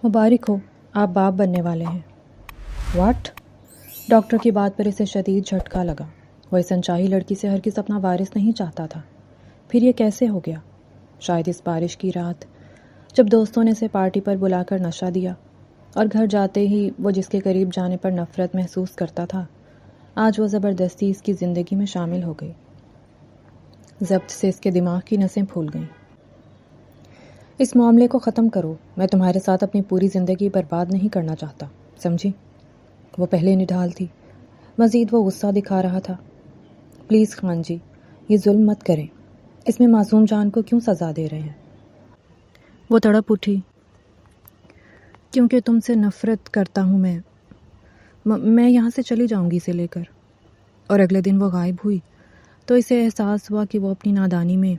مبارک ہو، آپ باپ بننے والے ہیں۔ واٹ؟ ڈاکٹر کی بات پر اسے شدید جھٹکا لگا۔ وہ اس انچاہی لڑکی سے ہرگز اپنا وارث نہیں چاہتا تھا۔ پھر یہ کیسے ہو گیا؟ شاید اس بارش کی رات جب دوستوں نے اسے پارٹی پر بلا کر نشہ دیا اور گھر جاتے ہی وہ جس کے قریب جانے پر نفرت محسوس کرتا تھا، آج وہ زبردستی اس کی زندگی میں شامل ہو گئی۔ ضبط سے اس کے دماغ کی نسیں پھول گئیں۔ اس معاملے کو ختم کرو، میں تمہارے ساتھ اپنی پوری زندگی برباد نہیں کرنا چاہتا، سمجھی؟ وہ پہلے نڈھال تھی، مزید وہ غصہ دکھا رہا تھا۔ پلیز خان جی، یہ ظلم مت کریں، اس میں معصوم جان کو کیوں سزا دے رہے ہیں؟ وہ تڑپ اٹھی۔ کیونکہ تم سے نفرت کرتا ہوں میں یہاں سے چلی جاؤں گی اسے لے کر۔ اور اگلے دن وہ غائب ہوئی تو اسے احساس ہوا کہ وہ اپنی نادانی میں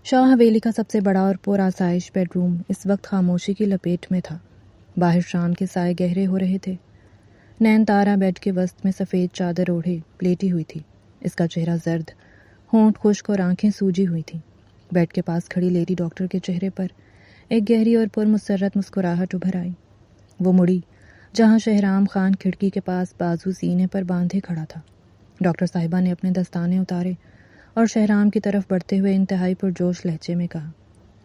شاہ حویلی کا سب سے بڑا اور پر آسائش بیڈ روم اس وقت خاموشی کی لپیٹ میں تھا۔ باہر شام کے سائے گہرے ہو رہے تھے۔ نین تارا بیڈ کے وسط میں سفید چادر اوڑھے لیٹی ہوئی تھی۔ اس کا چہرہ زرد، ہونٹ خشک اور آنکھیں سوجی ہوئی تھیں۔ بیڈ کے پاس کھڑی لیڈی ڈاکٹر کے چہرے پر ایک گہری اور پرمسرت مسکراہٹ ابھر آئی۔ وہ مڑی جہاں شہرام خان کھڑکی کے پاس بازو سینے پر باندھے کھڑا تھا۔ ڈاکٹر صاحبہ نے اپنے دستانے اتارے اور شہرام کی طرف بڑھتے ہوئے انتہائی پرجوش لہجے میں کہا،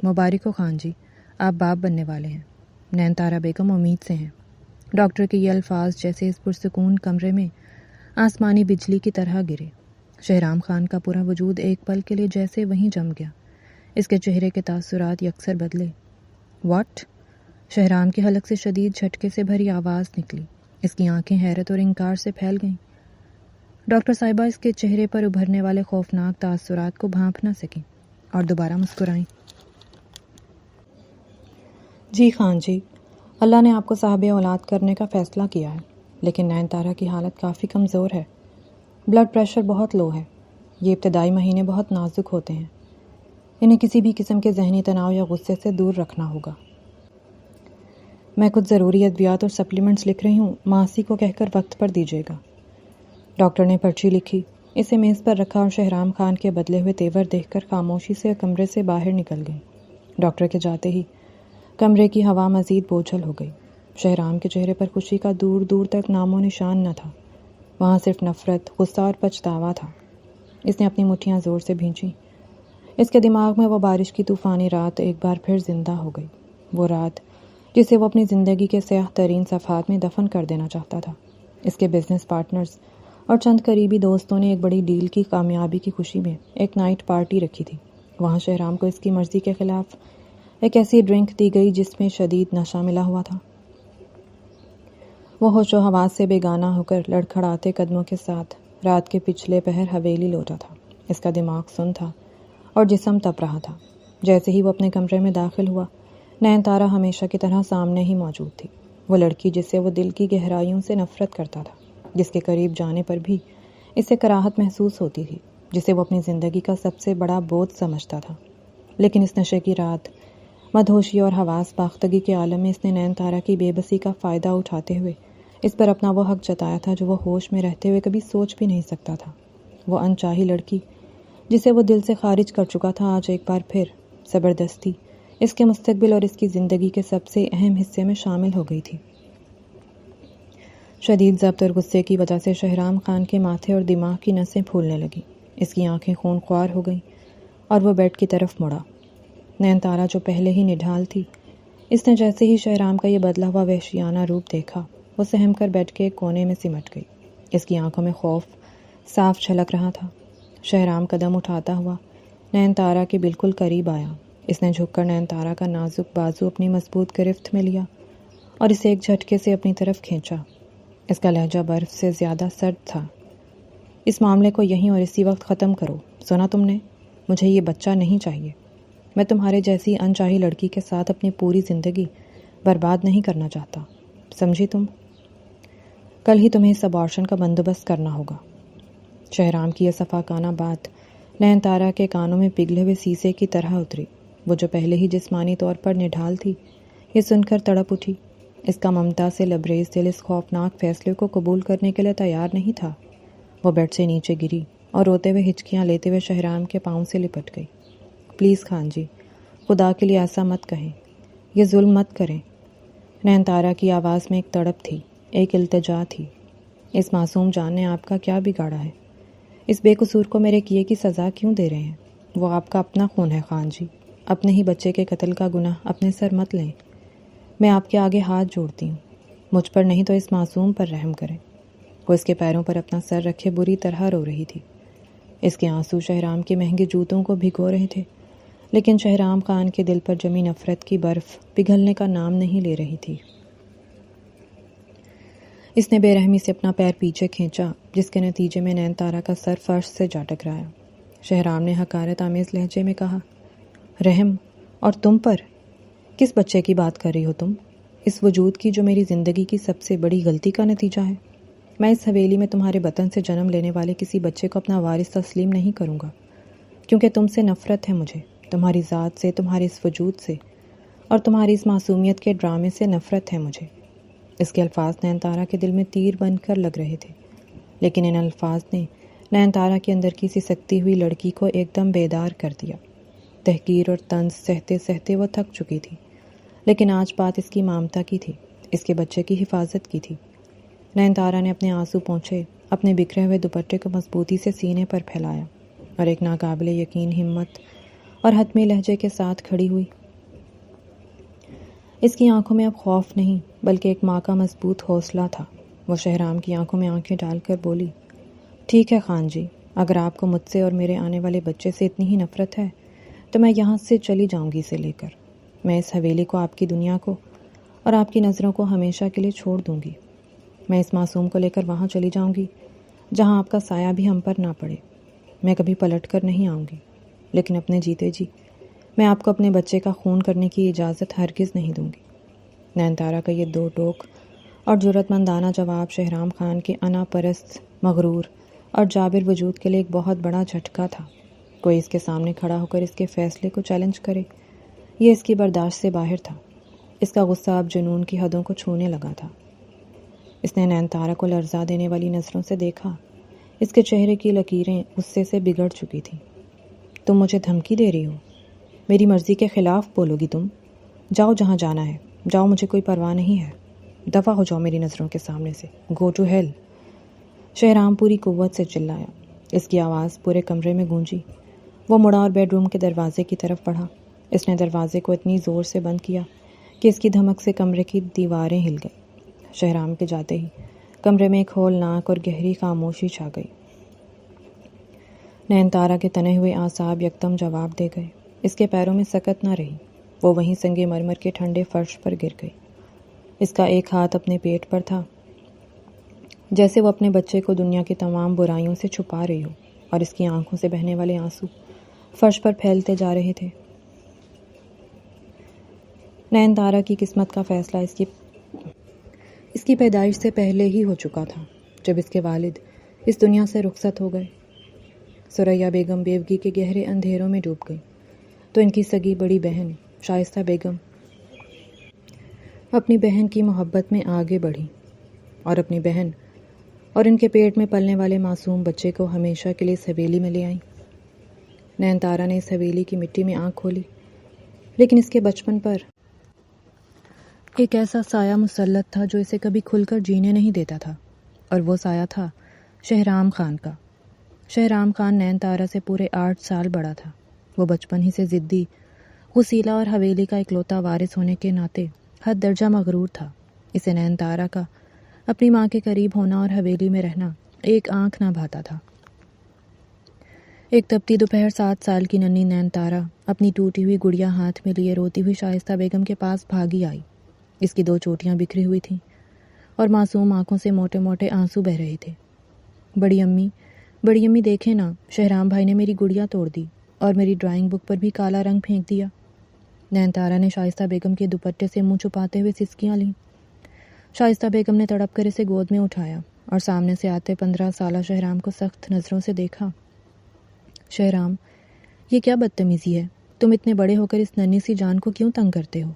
مبارک ہو خان جی، آپ باپ بننے والے ہیں۔ نین تارا بیگم امید سے ہیں۔ ڈاکٹر کے یہ الفاظ جیسے اس پرسکون کمرے میں آسمانی بجلی کی طرح گرے۔ شہرام خان کا پورا وجود ایک پل کے لیے جیسے وہیں جم گیا۔ اس کے چہرے کے تاثرات یکسر بدلے۔ واٹ؟ شہرام کے حلق سے شدید جھٹکے سے بھری آواز نکلی۔ اس کی آنکھیں حیرت اور انکار سے پھیل گئیں۔ ڈاکٹر صاحبہ اس کے چہرے پر ابھرنے والے خوفناک تاثرات کو بھانپ نہ سکیں اور دوبارہ مسکرائیں۔ جی خان جی، اللہ نے آپ کو صاحب اولاد کرنے کا فیصلہ کیا ہے، لیکن نین تارا کی حالت کافی کمزور ہے۔ بلڈ پریشر بہت لو ہے۔ یہ ابتدائی مہینے بہت نازک ہوتے ہیں۔ انہیں کسی بھی قسم کے ذہنی تناؤ یا غصے سے دور رکھنا ہوگا۔ میں کچھ ضروری ادویات اور سپلیمنٹس لکھ رہی ہوں، ماسی کو کہہ کر وقت پر دیجیے گا۔ ڈاکٹر نے پرچی لکھی، اسے میز پر رکھا اور شہرام خان کے بدلے ہوئے تیور دیکھ کر خاموشی سے کمرے سے باہر نکل گئی۔ ڈاکٹر کے جاتے ہی کمرے کی ہوا مزید بوجھل ہو گئی۔ شہرام کے چہرے پر خوشی کا دور دور تک نام و نشان نہ تھا۔ وہاں صرف نفرت، غصہ اور پچھتاوا تھا۔ اس نے اپنی مٹھیاں زور سے بھینچی۔ اس کے دماغ میں وہ بارش کی طوفانی رات ایک بار پھر زندہ ہو گئی۔ وہ رات جسے وہ اپنی زندگی کے سیاہ ترین صفحات میں دفن کر دینا چاہتا تھا۔ اس کے بزنس پارٹنرز اور چند قریبی دوستوں نے ایک بڑی ڈیل کی کامیابی کی خوشی میں ایک نائٹ پارٹی رکھی تھی۔ وہاں شہرام کو اس کی مرضی کے خلاف ایک ایسی ڈرنک دی گئی جس میں شدید نشہ ملا ہوا تھا۔ وہ ہوش و حواس سے بیگانہ ہو کر لڑکھڑاتے قدموں کے ساتھ رات کے پچھلے پہر حویلی لوٹا تھا۔ اس کا دماغ سن تھا اور جسم تپ رہا تھا۔ جیسے ہی وہ اپنے کمرے میں داخل ہوا، نین تارا ہمیشہ کی طرح سامنے ہی موجود تھی۔ وہ لڑکی جس سے وہ دل کی گہرائیوں سے نفرت کرتا تھا، جس کے قریب جانے پر بھی اسے کراہت محسوس ہوتی تھی، جسے وہ اپنی زندگی کا سب سے بڑا بوجھ سمجھتا تھا۔ لیکن اس نشے کی رات، مدہوشی اور حواس باختگی کے عالم میں اس نے نین تارا کی بے بسی کا فائدہ اٹھاتے ہوئے اس پر اپنا وہ حق جتایا تھا جو وہ ہوش میں رہتے ہوئے کبھی سوچ بھی نہیں سکتا تھا۔ وہ انچاہی لڑکی جسے وہ دل سے خارج کر چکا تھا، آج ایک بار پھر زبردستی اس کے مستقبل اور اس کی زندگی کے سب سے اہم حصے میں شامل ہو گئی تھی۔ شدید ضبط اور غصے کی وجہ سے شہرام خان کے ماتھے اور دماغ کی نسیں پھولنے لگیں۔ اس کی آنکھیں خون خوار ہو گئیں اور وہ بیڈ کی طرف مڑا۔ نین تارا جو پہلے ہی نڈھال تھی، اس نے جیسے ہی شہرام کا یہ بدلا ہوا وحشیانہ روپ دیکھا، وہ سہم کر بیڈ کے ایک کونے میں سمٹ گئی۔ اس کی آنکھوں میں خوف صاف جھلک رہا تھا۔ شہرام قدم اٹھاتا ہوا نین تارا کے بالکل قریب آیا۔ اس نے جھک کر نین تارا کا نازک بازو اپنی مضبوط گرفت میں لیا اور اسے ایک جھٹکے سے اپنی طرف کھینچا۔ اس کا لہجہ برف سے زیادہ سرد تھا۔ اس معاملے کو یہیں اور اسی وقت ختم کرو، سنا تم نے؟ مجھے یہ بچہ نہیں چاہیے۔ میں تمہارے جیسی انچاہی لڑکی کے ساتھ اپنی پوری زندگی برباد نہیں کرنا چاہتا، سمجھی تم؟ کل ہی تمہیں اس ابارشن کا بندوبست کرنا ہوگا۔ شہرام کی یہ صفاقانہ بات نین تارا کے کانوں میں پگھلے ہوئے سیسے کی طرح اتری۔ وہ جو پہلے ہی جسمانی طور پر نڈھال تھی، یہ سن کر تڑپ اٹھی۔ اس کا ممتا سے لبریز دل اس خوفناک فیصلے کو قبول کرنے کے لیے تیار نہیں تھا۔ وہ بیڈ سے نیچے گری اور روتے ہوئے ہچکیاں لیتے ہوئے شہرام کے پاؤں سے لپٹ گئی۔ پلیز خان جی، خدا کے لیے ایسا مت کہیں، یہ ظلم مت کریں۔ نینتارا کی آواز میں ایک تڑپ تھی، ایک التجا تھی۔ اس معصوم جان نے آپ کا کیا بگاڑا ہے؟ اس بے قصور کو میرے کیے کی سزا کیوں دے رہے ہیں؟ وہ آپ کا اپنا خون ہے خان جی، اپنے ہی بچے کے قتل کا گناہ اپنے سر مت لیں۔ میں آپ کے آگے ہاتھ جوڑتی ہوں، مجھ پر نہیں تو اس معصوم پر رحم کریں۔ وہ اس کے پیروں پر اپنا سر رکھے بری طرح رو رہی تھی۔ اس کے آنسو شہرام کے مہنگے جوتوں کو بھگو رہے تھے، لیکن شہرام خان کے دل پر جمی نفرت کی برف پگھلنے کا نام نہیں لے رہی تھی۔ اس نے بے رحمی سے اپنا پیر پیچھے کھینچا، جس کے نتیجے میں نینتارا کا سر فرش سے جا ٹکرایا۔ شہرام نے حقارت آمیز لہجے میں کہا، رحم؟ اور تم پر؟ کس بچے کی بات کر رہی ہو تم؟ اس وجود کی جو میری زندگی کی سب سے بڑی غلطی کا نتیجہ ہے۔ میں اس حویلی میں تمہارے وطن سے جنم لینے والے کسی بچے کو اپنا وارث تسلیم نہیں کروں گا، کیونکہ تم سے نفرت ہے مجھے، تمہاری ذات سے، تمہارے اس وجود سے، اور تمہاری اس معصومیت کے ڈرامے سے نفرت ہے مجھے۔ اس کے الفاظ نینتارا کے دل میں تیر بن کر لگ رہے تھے، لیکن ان الفاظ نے نینتارا کے اندر کی سی سکتی ہوئی لڑکی کو ایک دم بیدار کر دیا۔ تحقیر اور طنز سہتے سہتے وہ تھک چکی تھی، لیکن آج بات اس کی مامتا کی تھی، اس کے بچے کی حفاظت کی تھی۔ نینتارا نے اپنے آنسو پونچھے اپنے بکھرے ہوئے دوپٹے کو مضبوطی سے سینے پر پھیلایا اور ایک ناقابل یقین ہمت اور حتمی لہجے کے ساتھ کھڑی ہوئی۔ اس کی آنکھوں میں اب خوف نہیں بلکہ ایک ماں کا مضبوط حوصلہ تھا۔ وہ شہرام کی آنکھوں میں آنکھیں ڈال کر بولی، ٹھیک ہے خان جی، اگر آپ کو مجھ سے اور میرے آنے والے بچے سے اتنی ہی نفرت ہے تو میں یہاں سے چلی جاؤں گی اسے لے کر۔ میں اس حویلی کو، آپ کی دنیا کو اور آپ کی نظروں کو ہمیشہ کے لیے چھوڑ دوں گی۔ میں اس معصوم کو لے کر وہاں چلی جاؤں گی جہاں آپ کا سایہ بھی ہم پر نہ پڑے۔ میں کبھی پلٹ کر نہیں آؤں گی، لیکن اپنے جیتے جی میں آپ کو اپنے بچے کا خون کرنے کی اجازت ہرگز نہیں دوں گی۔ نینتارا کا یہ دو ٹوک اور جرأت مندانہ جواب شہرام خان کے انا پرست، مغرور اور جابر وجود کے لیے ایک بہت بڑا جھٹکا تھا۔ کوئی اس کے سامنے کھڑا ہو کر اس کے فیصلے کو چیلنج کرے، یہ اس کی برداشت سے باہر تھا۔ اس کا غصہ اب جنون کی حدوں کو چھونے لگا تھا۔ اس نے نینتارا کو لرزا دینے والی نظروں سے دیکھا۔ اس کے چہرے کی لکیریں غصے سے بگڑ چکی تھیں۔ تم مجھے دھمکی دے رہی ہو؟ میری مرضی کے خلاف بولو گی تم؟ جاؤ جہاں جانا ہے، جاؤ، مجھے کوئی پرواہ نہیں ہے۔ دفع ہو جاؤ میری نظروں کے سامنے سے، گو ٹو ہیل۔ شہرام پوری قوت سے چلایا۔ اس کی آواز پورے کمرے میں گونجی۔ وہ مڑا اور بیڈ روم کے دروازے کی طرف بڑھا۔ اس نے دروازے کو اتنی زور سے بند کیا کہ اس کی دھمک سے کمرے کی دیواریں ہل گئیں۔ شہرام کے جاتے ہی کمرے میں ایک ہولناک اور گہری خاموشی چھا گئی۔ نینتارا کے تنے ہوئے اعصاب یکدم جواب دے گئے۔ اس کے پیروں میں سکت نہ رہی، وہ وہیں سنگ مرمر کے ٹھنڈے فرش پر گر گئی۔ اس کا ایک ہاتھ اپنے پیٹ پر تھا، جیسے وہ اپنے بچے کو دنیا کی تمام برائیوں سے چھپا رہی ہو، اور اس کی آنکھوں سے بہنے والے آنسو فرش پر پھیلتے جا رہے تھے۔ نینتارا کی قسمت کا فیصلہ اس کی پیدائش سے پہلے ہی ہو چکا تھا، جب اس کے والد اس دنیا سے رخصت ہو گئے۔ ثریا بیگم بیوگی کے گہرے اندھیروں میں ڈوب گئی، تو ان کی سگی بڑی بہن شائستہ بیگم اپنی بہن کی محبت میں آگے بڑھی اور اپنی بہن اور ان کے پیٹ میں پلنے والے معصوم بچے کو ہمیشہ کے لیے اس حویلی میں لے آئیں۔ نینتارا نے اس حویلی کی مٹی میں آنکھ کھولی، لیکن اس کے بچپن پر ایک ایسا سایہ مسلط تھا جو اسے کبھی کھل کر جینے نہیں دیتا تھا، اور وہ سایہ تھا شہرام خان کا۔ شہرام خان نینتارا سے پورے 8 سال بڑا تھا۔ وہ بچپن ہی سے ضدی، غسیلا اور حویلی کا اکلوتا وارث ہونے کے ناطے حد درجہ مغرور تھا۔ اسے نینتارا کا اپنی ماں کے قریب ہونا اور حویلی میں رہنا ایک آنکھ نہ بھاتا تھا۔ ایک تپتی دوپہر 7 سال کی ننھی نینتارا اپنی ٹوٹی ہوئی گڑیا ہاتھ میں لیے روتی ہوئی شائستہ بیگم کے پاس بھاگی آئی۔ اس کی 2 چوٹیاں بکھری ہوئی تھیں اور معصوم آنکھوں سے موٹے موٹے آنسو بہہ رہے تھے۔ بڑی امی دیکھیں نا، شہرام بھائی نے میری گڑیا توڑ دی اور میری ڈرائنگ بک پر بھی کالا رنگ پھینک دیا۔ نینتارا نے شائستہ بیگم کے دوپٹے سے منہ چھپاتے ہوئے سسکیاں لیں۔ شائستہ بیگم نے تڑپ کر اسے گود میں اٹھایا اور سامنے سے آتے 15 سالہ شہرام کو سخت نظروں سے دیکھا۔ شہرام، یہ کیا بدتمیزی ہے؟ تم اتنے بڑے ہو کر اس ننھی سی جان کو کیوں تنگ کرتے ہو؟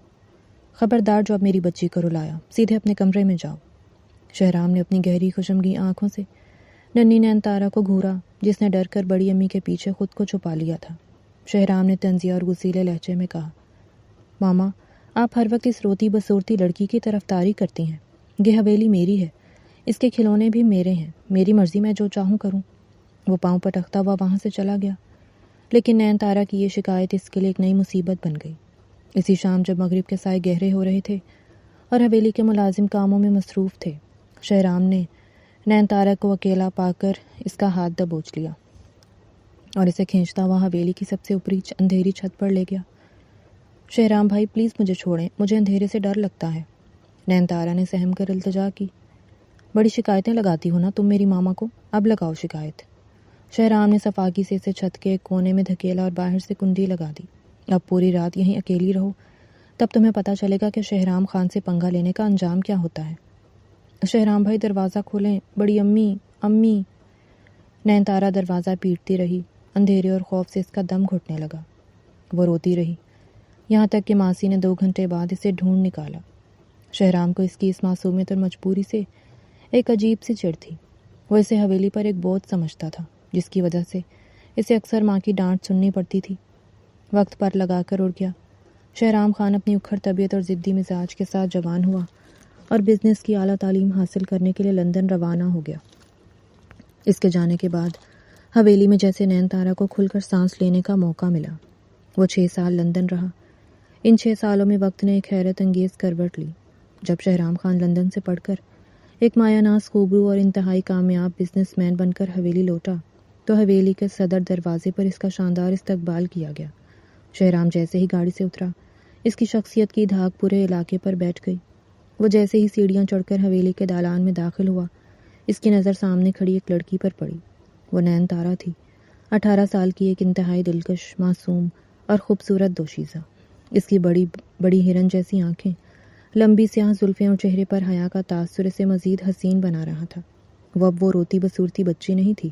خبردار جو اب میری بچی کو رلایا، سیدھے اپنے کمرے میں جاؤ۔ شہرام نے اپنی گہری خشمگین آنکھوں سے ننھی نینتارا کو گھورا، جس نے ڈر کر بڑی امی کے پیچھے خود کو چھپا لیا تھا۔ شہرام نے طنزیہ اور غصیلے لہجے میں کہا، ماما آپ ہر وقت اس روتی بسورتی لڑکی کی طرفداری کرتی ہیں. یہ حویلی میری ہے، اس کے کھلونے بھی میرے ہیں، میری مرضی میں جو چاہوں کروں. وہ پاؤں پٹکتا ہوا وہاں سے چلا گیا. لیکن نین تارا کی یہ شکایت اس کے لیے ایک نئی مصیبت بن گئی. اسی شام جب مغرب کے سائے گہرے ہو رہے تھے اور حویلی کے ملازم کاموں میں مصروف تھے، شہرام نے نین تارا کو اکیلا پا کر اس کا ہاتھ دبوچ لیا اور اسے کھینچتا ہوا حویلی کی سب سے اوپری اندھیری چھت پر لے گیا. شہرام بھائی پلیز مجھے چھوڑیں، مجھے اندھیرے سے ڈر لگتا ہے. نین تارا نے سہم کر التجا کی. بڑی شکایتیں لگاتی ہو نا تم میری ماما کو، اب لگاؤ شکایت. شہرام نے صفاقی سے اسے چھت کے ایک کونے میں دھکیلا اور باہر سے کنڈی لگا دی. اب پوری رات یہیں اکیلی رہو، تب تمہیں پتہ چلے گا کہ شہرام خان سے پنگا لینے کا انجام کیا ہوتا ہے. شہرام بھائی دروازہ کھولیں، بڑی امی امی. نین تارا دروازہ پیٹتی رہی. اندھیرے اور خوف سے اس کا دم گھٹنے لگا. وہ روتی رہی یہاں تک کہ ماسی نے 2 گھنٹے بعد اسے ڈھونڈ نکالا. شہرام کو اس کی اس معصومیت اور مجبوری سے ایک عجیب سی چڑ تھی. وہ اسے حویلی پر ایک بوجھ سمجھتا تھا، جس کی وجہ سے اسے اکثر ماں کی ڈانٹ سننی پڑتی تھی. وقت پر لگا کر اڑ گیا. شہرام خان اپنی اکھڑ طبیعت اور ضدی مزاج کے ساتھ جوان ہوا اور بزنس کی اعلیٰ تعلیم حاصل کرنے کے لیے لندن روانہ ہو گیا. اس کے جانے کے بعد حویلی میں جیسے نین تارا کو کھل کر سانس لینے کا موقع ملا. وہ 6 سال لندن رہا. ان 6 سالوں میں وقت نے ایک حیرت انگیز کروٹ لی. جب شہرام خان لندن سے پڑھ کر ایک مایہ ناز خوبرو اور انتہائی کامیاب بزنس مین بن کر حویلی لوٹا تو حویلی کے صدر دروازے پر اس کا شاندار استقبال کیا گیا. شہرام جیسے ہی گاڑی سے اترا، اس کی شخصیت کی دھاک پورے علاقے پر بیٹھ گئی. وہ جیسے ہی سیڑھیاں چڑھ کر حویلی کے دالان میں داخل ہوا، اس کی نظر سامنے کھڑی ایک لڑکی پر پڑی. وہ نین تارا تھی، 18 سال کی ایک انتہائی دلکش، معصوم اور خوبصورت دوشیزہ. اس کی بڑی بڑی ہرن جیسی آنکھیں، لمبی سیاہ زلفیں اور چہرے پر حیا کا تاثر اسے مزید حسین بنا رہا تھا. وہ اب وہ روتی بسورتی بچی نہیں تھی،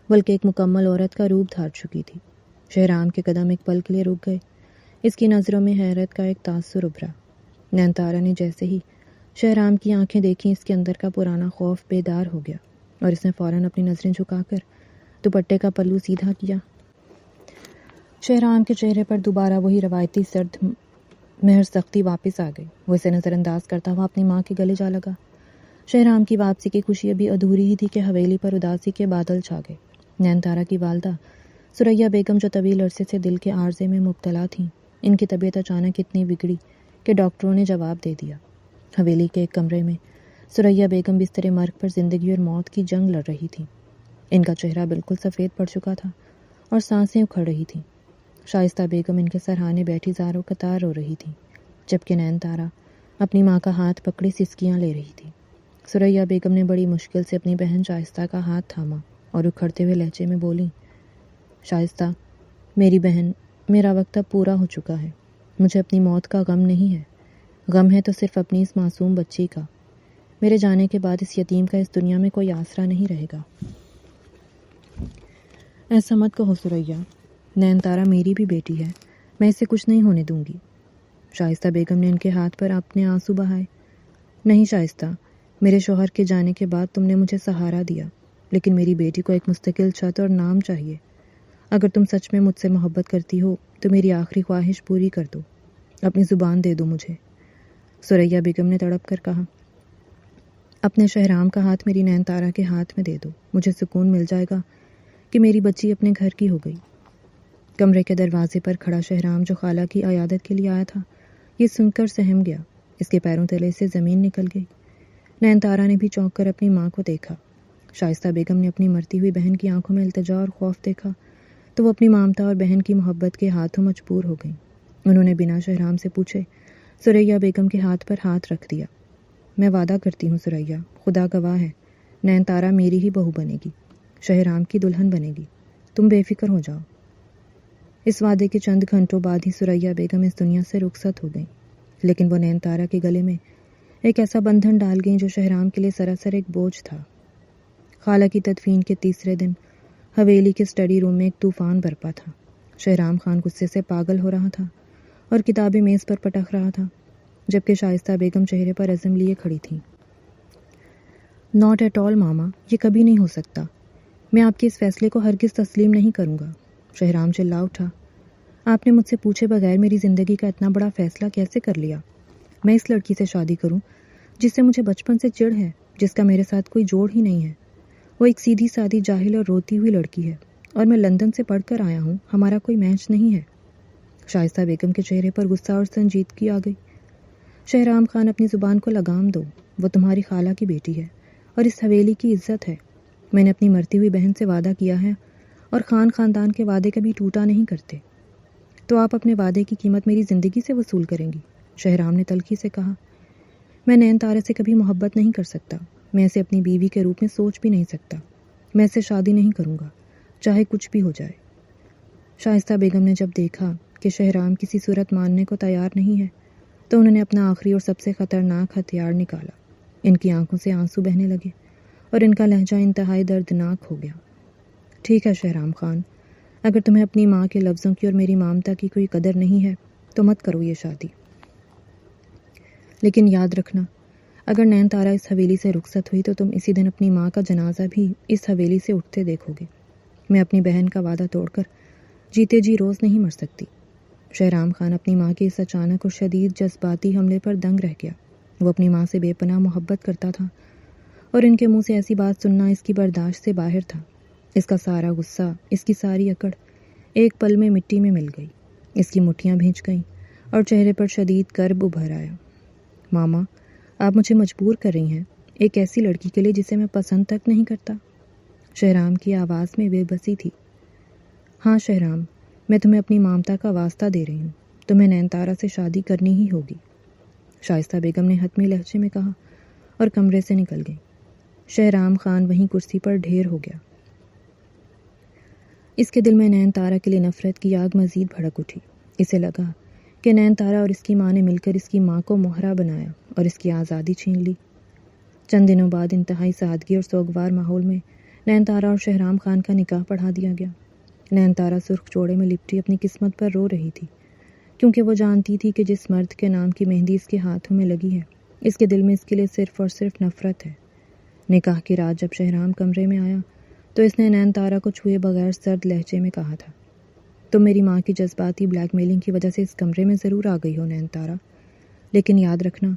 بلکہ ایک مکمل عورت کا روپ دھار چکی تھی. شہرام کے قدم ایک پل کے لیے رک گئے. اس کی نظروں میں حیرت کا ایک تاثر ابھرا. نین تارا نے جیسے ہی شہرام کی آنکھیں دیکھیں، اس کے اندر کا پرانا خوف بیدار ہو گیا اور اس نے فوراً اپنی نظریں جھکا کر دوپٹے کا پلو سیدھا کیا. شہرام کے چہرے پر دوبارہ وہی روایتی سرد مہر سختی واپس آ گئی. وہ اسے نظر انداز کرتا ہوا اپنی ماں کے گلے جا لگا. شہرام کی واپسی کی خوشی ابھی ادھوری ہی تھی کہ حویلی پر اداسی کے بادل چھا گئے. نین تارا کی والدہ ثریا بیگم، جو طویل عرصے سے دل کے عارضے میں مبتلا تھیں، ان کی طبیعت اچانک اتنی بگڑی کہ ڈاکٹروں نے جواب دے دیا. حویلی کے ایک کمرے میں ثریا بیگم بستر مرگ پر زندگی اور موت کی جنگ لڑ رہی تھی. ان کا چہرہ بالکل سفید پڑ چکا تھا اور سانسیں اکھڑ رہی تھیں. شائستہ بیگم ان کے سرہانے بیٹھی زاروں قطار رو رہی تھی، جبکہ نین تارا اپنی ماں کا ہاتھ پکڑے سسکیاں لے رہی تھی. ثریا بیگم نے بڑی مشکل سے اپنی بہن شائستہ کا ہاتھ تھاما اور اکھڑتے ہوئے لہجے میں بولی، شائستہ میری بہن، میرا وقت اب پورا ہو چکا ہے. مجھے اپنی موت کا غم نہیں ہے، غم ہے تو صرف اپنی اس معصوم بچی کا. میرے جانے کے بعد اس یتیم کا اس دنیا میں کوئی آسرا نہیں رہے گا. ایسا مت کہو ثریا، نین تارا میری بھی بیٹی ہے، میں اسے کچھ نہیں ہونے دوں گی. شائستہ بیگم نے ان کے ہاتھ پر اپنے آنسو بہائے. نہیں شائستہ، میرے شوہر کے جانے کے بعد تم نے مجھے سہارا دیا، لیکن میری بیٹی کو ایک مستقل چھت اور نام چاہیے. اگر تم سچ میں مجھ سے محبت کرتی ہو تو میری آخری خواہش پوری کر دو، اپنی زبان دے دو مجھے. ثریا بیگم نے تڑپ کر کہا، اپنے شہرام کا ہاتھ میری نین تارا کے ہاتھ میں دے دو، مجھے سکون مل جائے گا کہ میری بچی اپنے گھر کی ہو گئی. کمرے کے دروازے پر کھڑا شہرام، جو خالہ کی عیادت کے لیے آیا تھا، یہ سن کر سہم گیا. اس کے پیروں تلے سے زمین نکل گئی. نین تارا نے بھی چونک کر اپنی ماں کو دیکھا. شائستہ بیگم نے اپنی مرتی ہوئی بہن کی آنکھوں میں التجا اور خوف دیکھا تو وہ اپنی مامتا اور بہن کی محبت کے ہاتھوں مجبور ہو گئیں. انہوں نے بنا شہرام سے پوچھے ثریا بیگم کے ہاتھ پر ہاتھ رکھ دیا. میں وعدہ کرتی ہوں ثریا، خدا گواہ ہے، نین تارا میری ہی بہو بنے گی، شہرام کی دلہن بنے گی، تم بے فکر ہو جاؤ. اس وعدے کے چند گھنٹوں بعد ہی ثریا بیگم اس دنیا سے رخصت ہو گئیں. لیکن وہ نین تارا کے گلے میں ایک ایسا بندھن ڈال گئیں جو شہرام کے لیے سراسر ایک بوجھ تھا. خالہ کی تدفین کے تیسرے دن حویلی کے اسٹڈی روم میں ایک طوفان برپا تھا. شہرام خان غصے سے پاگل ہو رہا تھا اور کتابیں میز پر پٹک رہا تھا، جبکہ شائستہ بیگم چہرے پر عزم لیے کھڑی تھی. ناٹ ایٹ آل ماما، یہ کبھی نہیں ہو سکتا، میں آپ کے اس فیصلے کو ہرگز تسلیم نہیں کروں گا. شہرام چلا اٹھا. آپ نے مجھ سے پوچھے بغیر میری زندگی کا اتنا بڑا فیصلہ کیسے کر لیا؟ میں اس لڑکی سے شادی کروں جس سے مجھے بچپن سے چڑ ہے، جس کا میرے ساتھ کوئی جوڑ ہی نہیں ہے؟ وہ ایک سیدھی سادی جاہل اور روتی ہوئی لڑکی ہے، اور میں لندن سے پڑھ کر آیا ہوں، ہمارا کوئی میچ نہیں ہے۔ شائستہ بیگم کے چہرے پر غصہ اور سنجیدگی آ گئی۔ شہرام خان، اپنی زبان کو لگام دو، وہ تمہاری خالہ کی بیٹی ہے اور اس حویلی کی عزت ہے۔ میں نے اپنی مرتی ہوئی بہن سے وعدہ کیا ہے، اور خاندان کے وعدے کبھی ٹوٹا نہیں کرتے۔ تو آپ اپنے وعدے کی قیمت میری زندگی سے وصول کریں گی؟ شہرام نے تلخی سے کہا۔ میں نین تارا سے کبھی محبت نہیں کر سکتا، میں اسے اپنی بیوی کے روپ میں سوچ بھی نہیں سکتا، میں اسے شادی نہیں کروں گا، چاہے کچھ بھی ہو جائے۔ شائستہ بیگم نے جب دیکھا کہ شہرام کسی صورت ماننے کو تیار نہیں ہے تو انہوں نے اپنا آخری اور سب سے خطرناک ہتھیار نکالا۔ ان کی آنکھوں سے آنسو بہنے لگے اور ان کا لہجہ انتہائی دردناک ہو گیا۔ ٹھیک ہے شہرام خان، اگر تمہیں اپنی ماں کے لفظوں کی اور میری مامتا کی کوئی قدر نہیں ہے تو مت کرو یہ شادی، لیکن یاد رکھنا اگر نین تارا اس حویلی سے رخصت ہوئی تو تم اسی دن اپنی ماں کا جنازہ بھی اس حویلی سے اٹھتے دیکھو گے۔ میں اپنی بہن کا وعدہ توڑ کر جیتے جی روز نہیں مر سکتی۔ شہرام خان اپنی ماں کے اس اچانک اور شدید جذباتی حملے پر دنگ رہ گیا۔ وہ اپنی ماں سے بے پناہ محبت کرتا تھا اور ان کے منہ سے ایسی بات سننا اس کی برداشت سے باہر تھا۔ اس کا سارا غصہ، اس کی ساری اکڑ ایک پل میں مٹی میں مل گئی۔ اس کی مٹھیاں بھیج گئیں اور چہرے پر شدید کرب ابھر آیا۔ ماما، آپ مجھے مجبور کر رہی ہیں ایک ایسی لڑکی کے لیے جسے میں پسند تک نہیں کرتا۔ شہرام کی آواز میں بے بسی تھی۔ ہاں شہرام، میں تمہیں اپنی مامتا کا واسطہ دے رہی ہوں، تمہیں نین تارا سے شادی کرنی ہی ہوگی، شائستہ بیگم نے حتمی لہجے میں کہا اور کمرے سے نکل گئی۔ شہرام خان وہیں کرسی پر ڈھیر ہو گیا۔ اس کے دل میں نین تارا کے لیے نفرت کی آگ مزید بھڑک اٹھی۔ اسے لگا کہ نین تارا اور اس کی ماں نے مل کر اس کی ماں کو مہرا بنایا اور اس کی آزادی چھین لی۔ چند دنوں بعد انتہائی سادگی اور سوگوار ماحول میں نین تارا اور شہرام خان کا نکاح پڑھا دیا گیا۔ نین تارا سرخ چوڑے میں لپٹی اپنی قسمت پر رو رہی تھی، کیونکہ وہ جانتی تھی کہ جس مرد کے نام کی مہندی اس کے ہاتھوں میں لگی ہے، اس کے دل میں اس کے لیے صرف اور صرف نفرت ہے۔ نکاح کی رات جب شہرام کمرے میں آیا تو اس نے نین تارا کو چھوئے بغیر سرد لہجے میں کہا تھا، تم میری ماں کی جذباتی بلیک میلنگ کی وجہ سے اس کمرے میں ضرور آ گئی ہو نین تارا، لیکن یاد رکھنا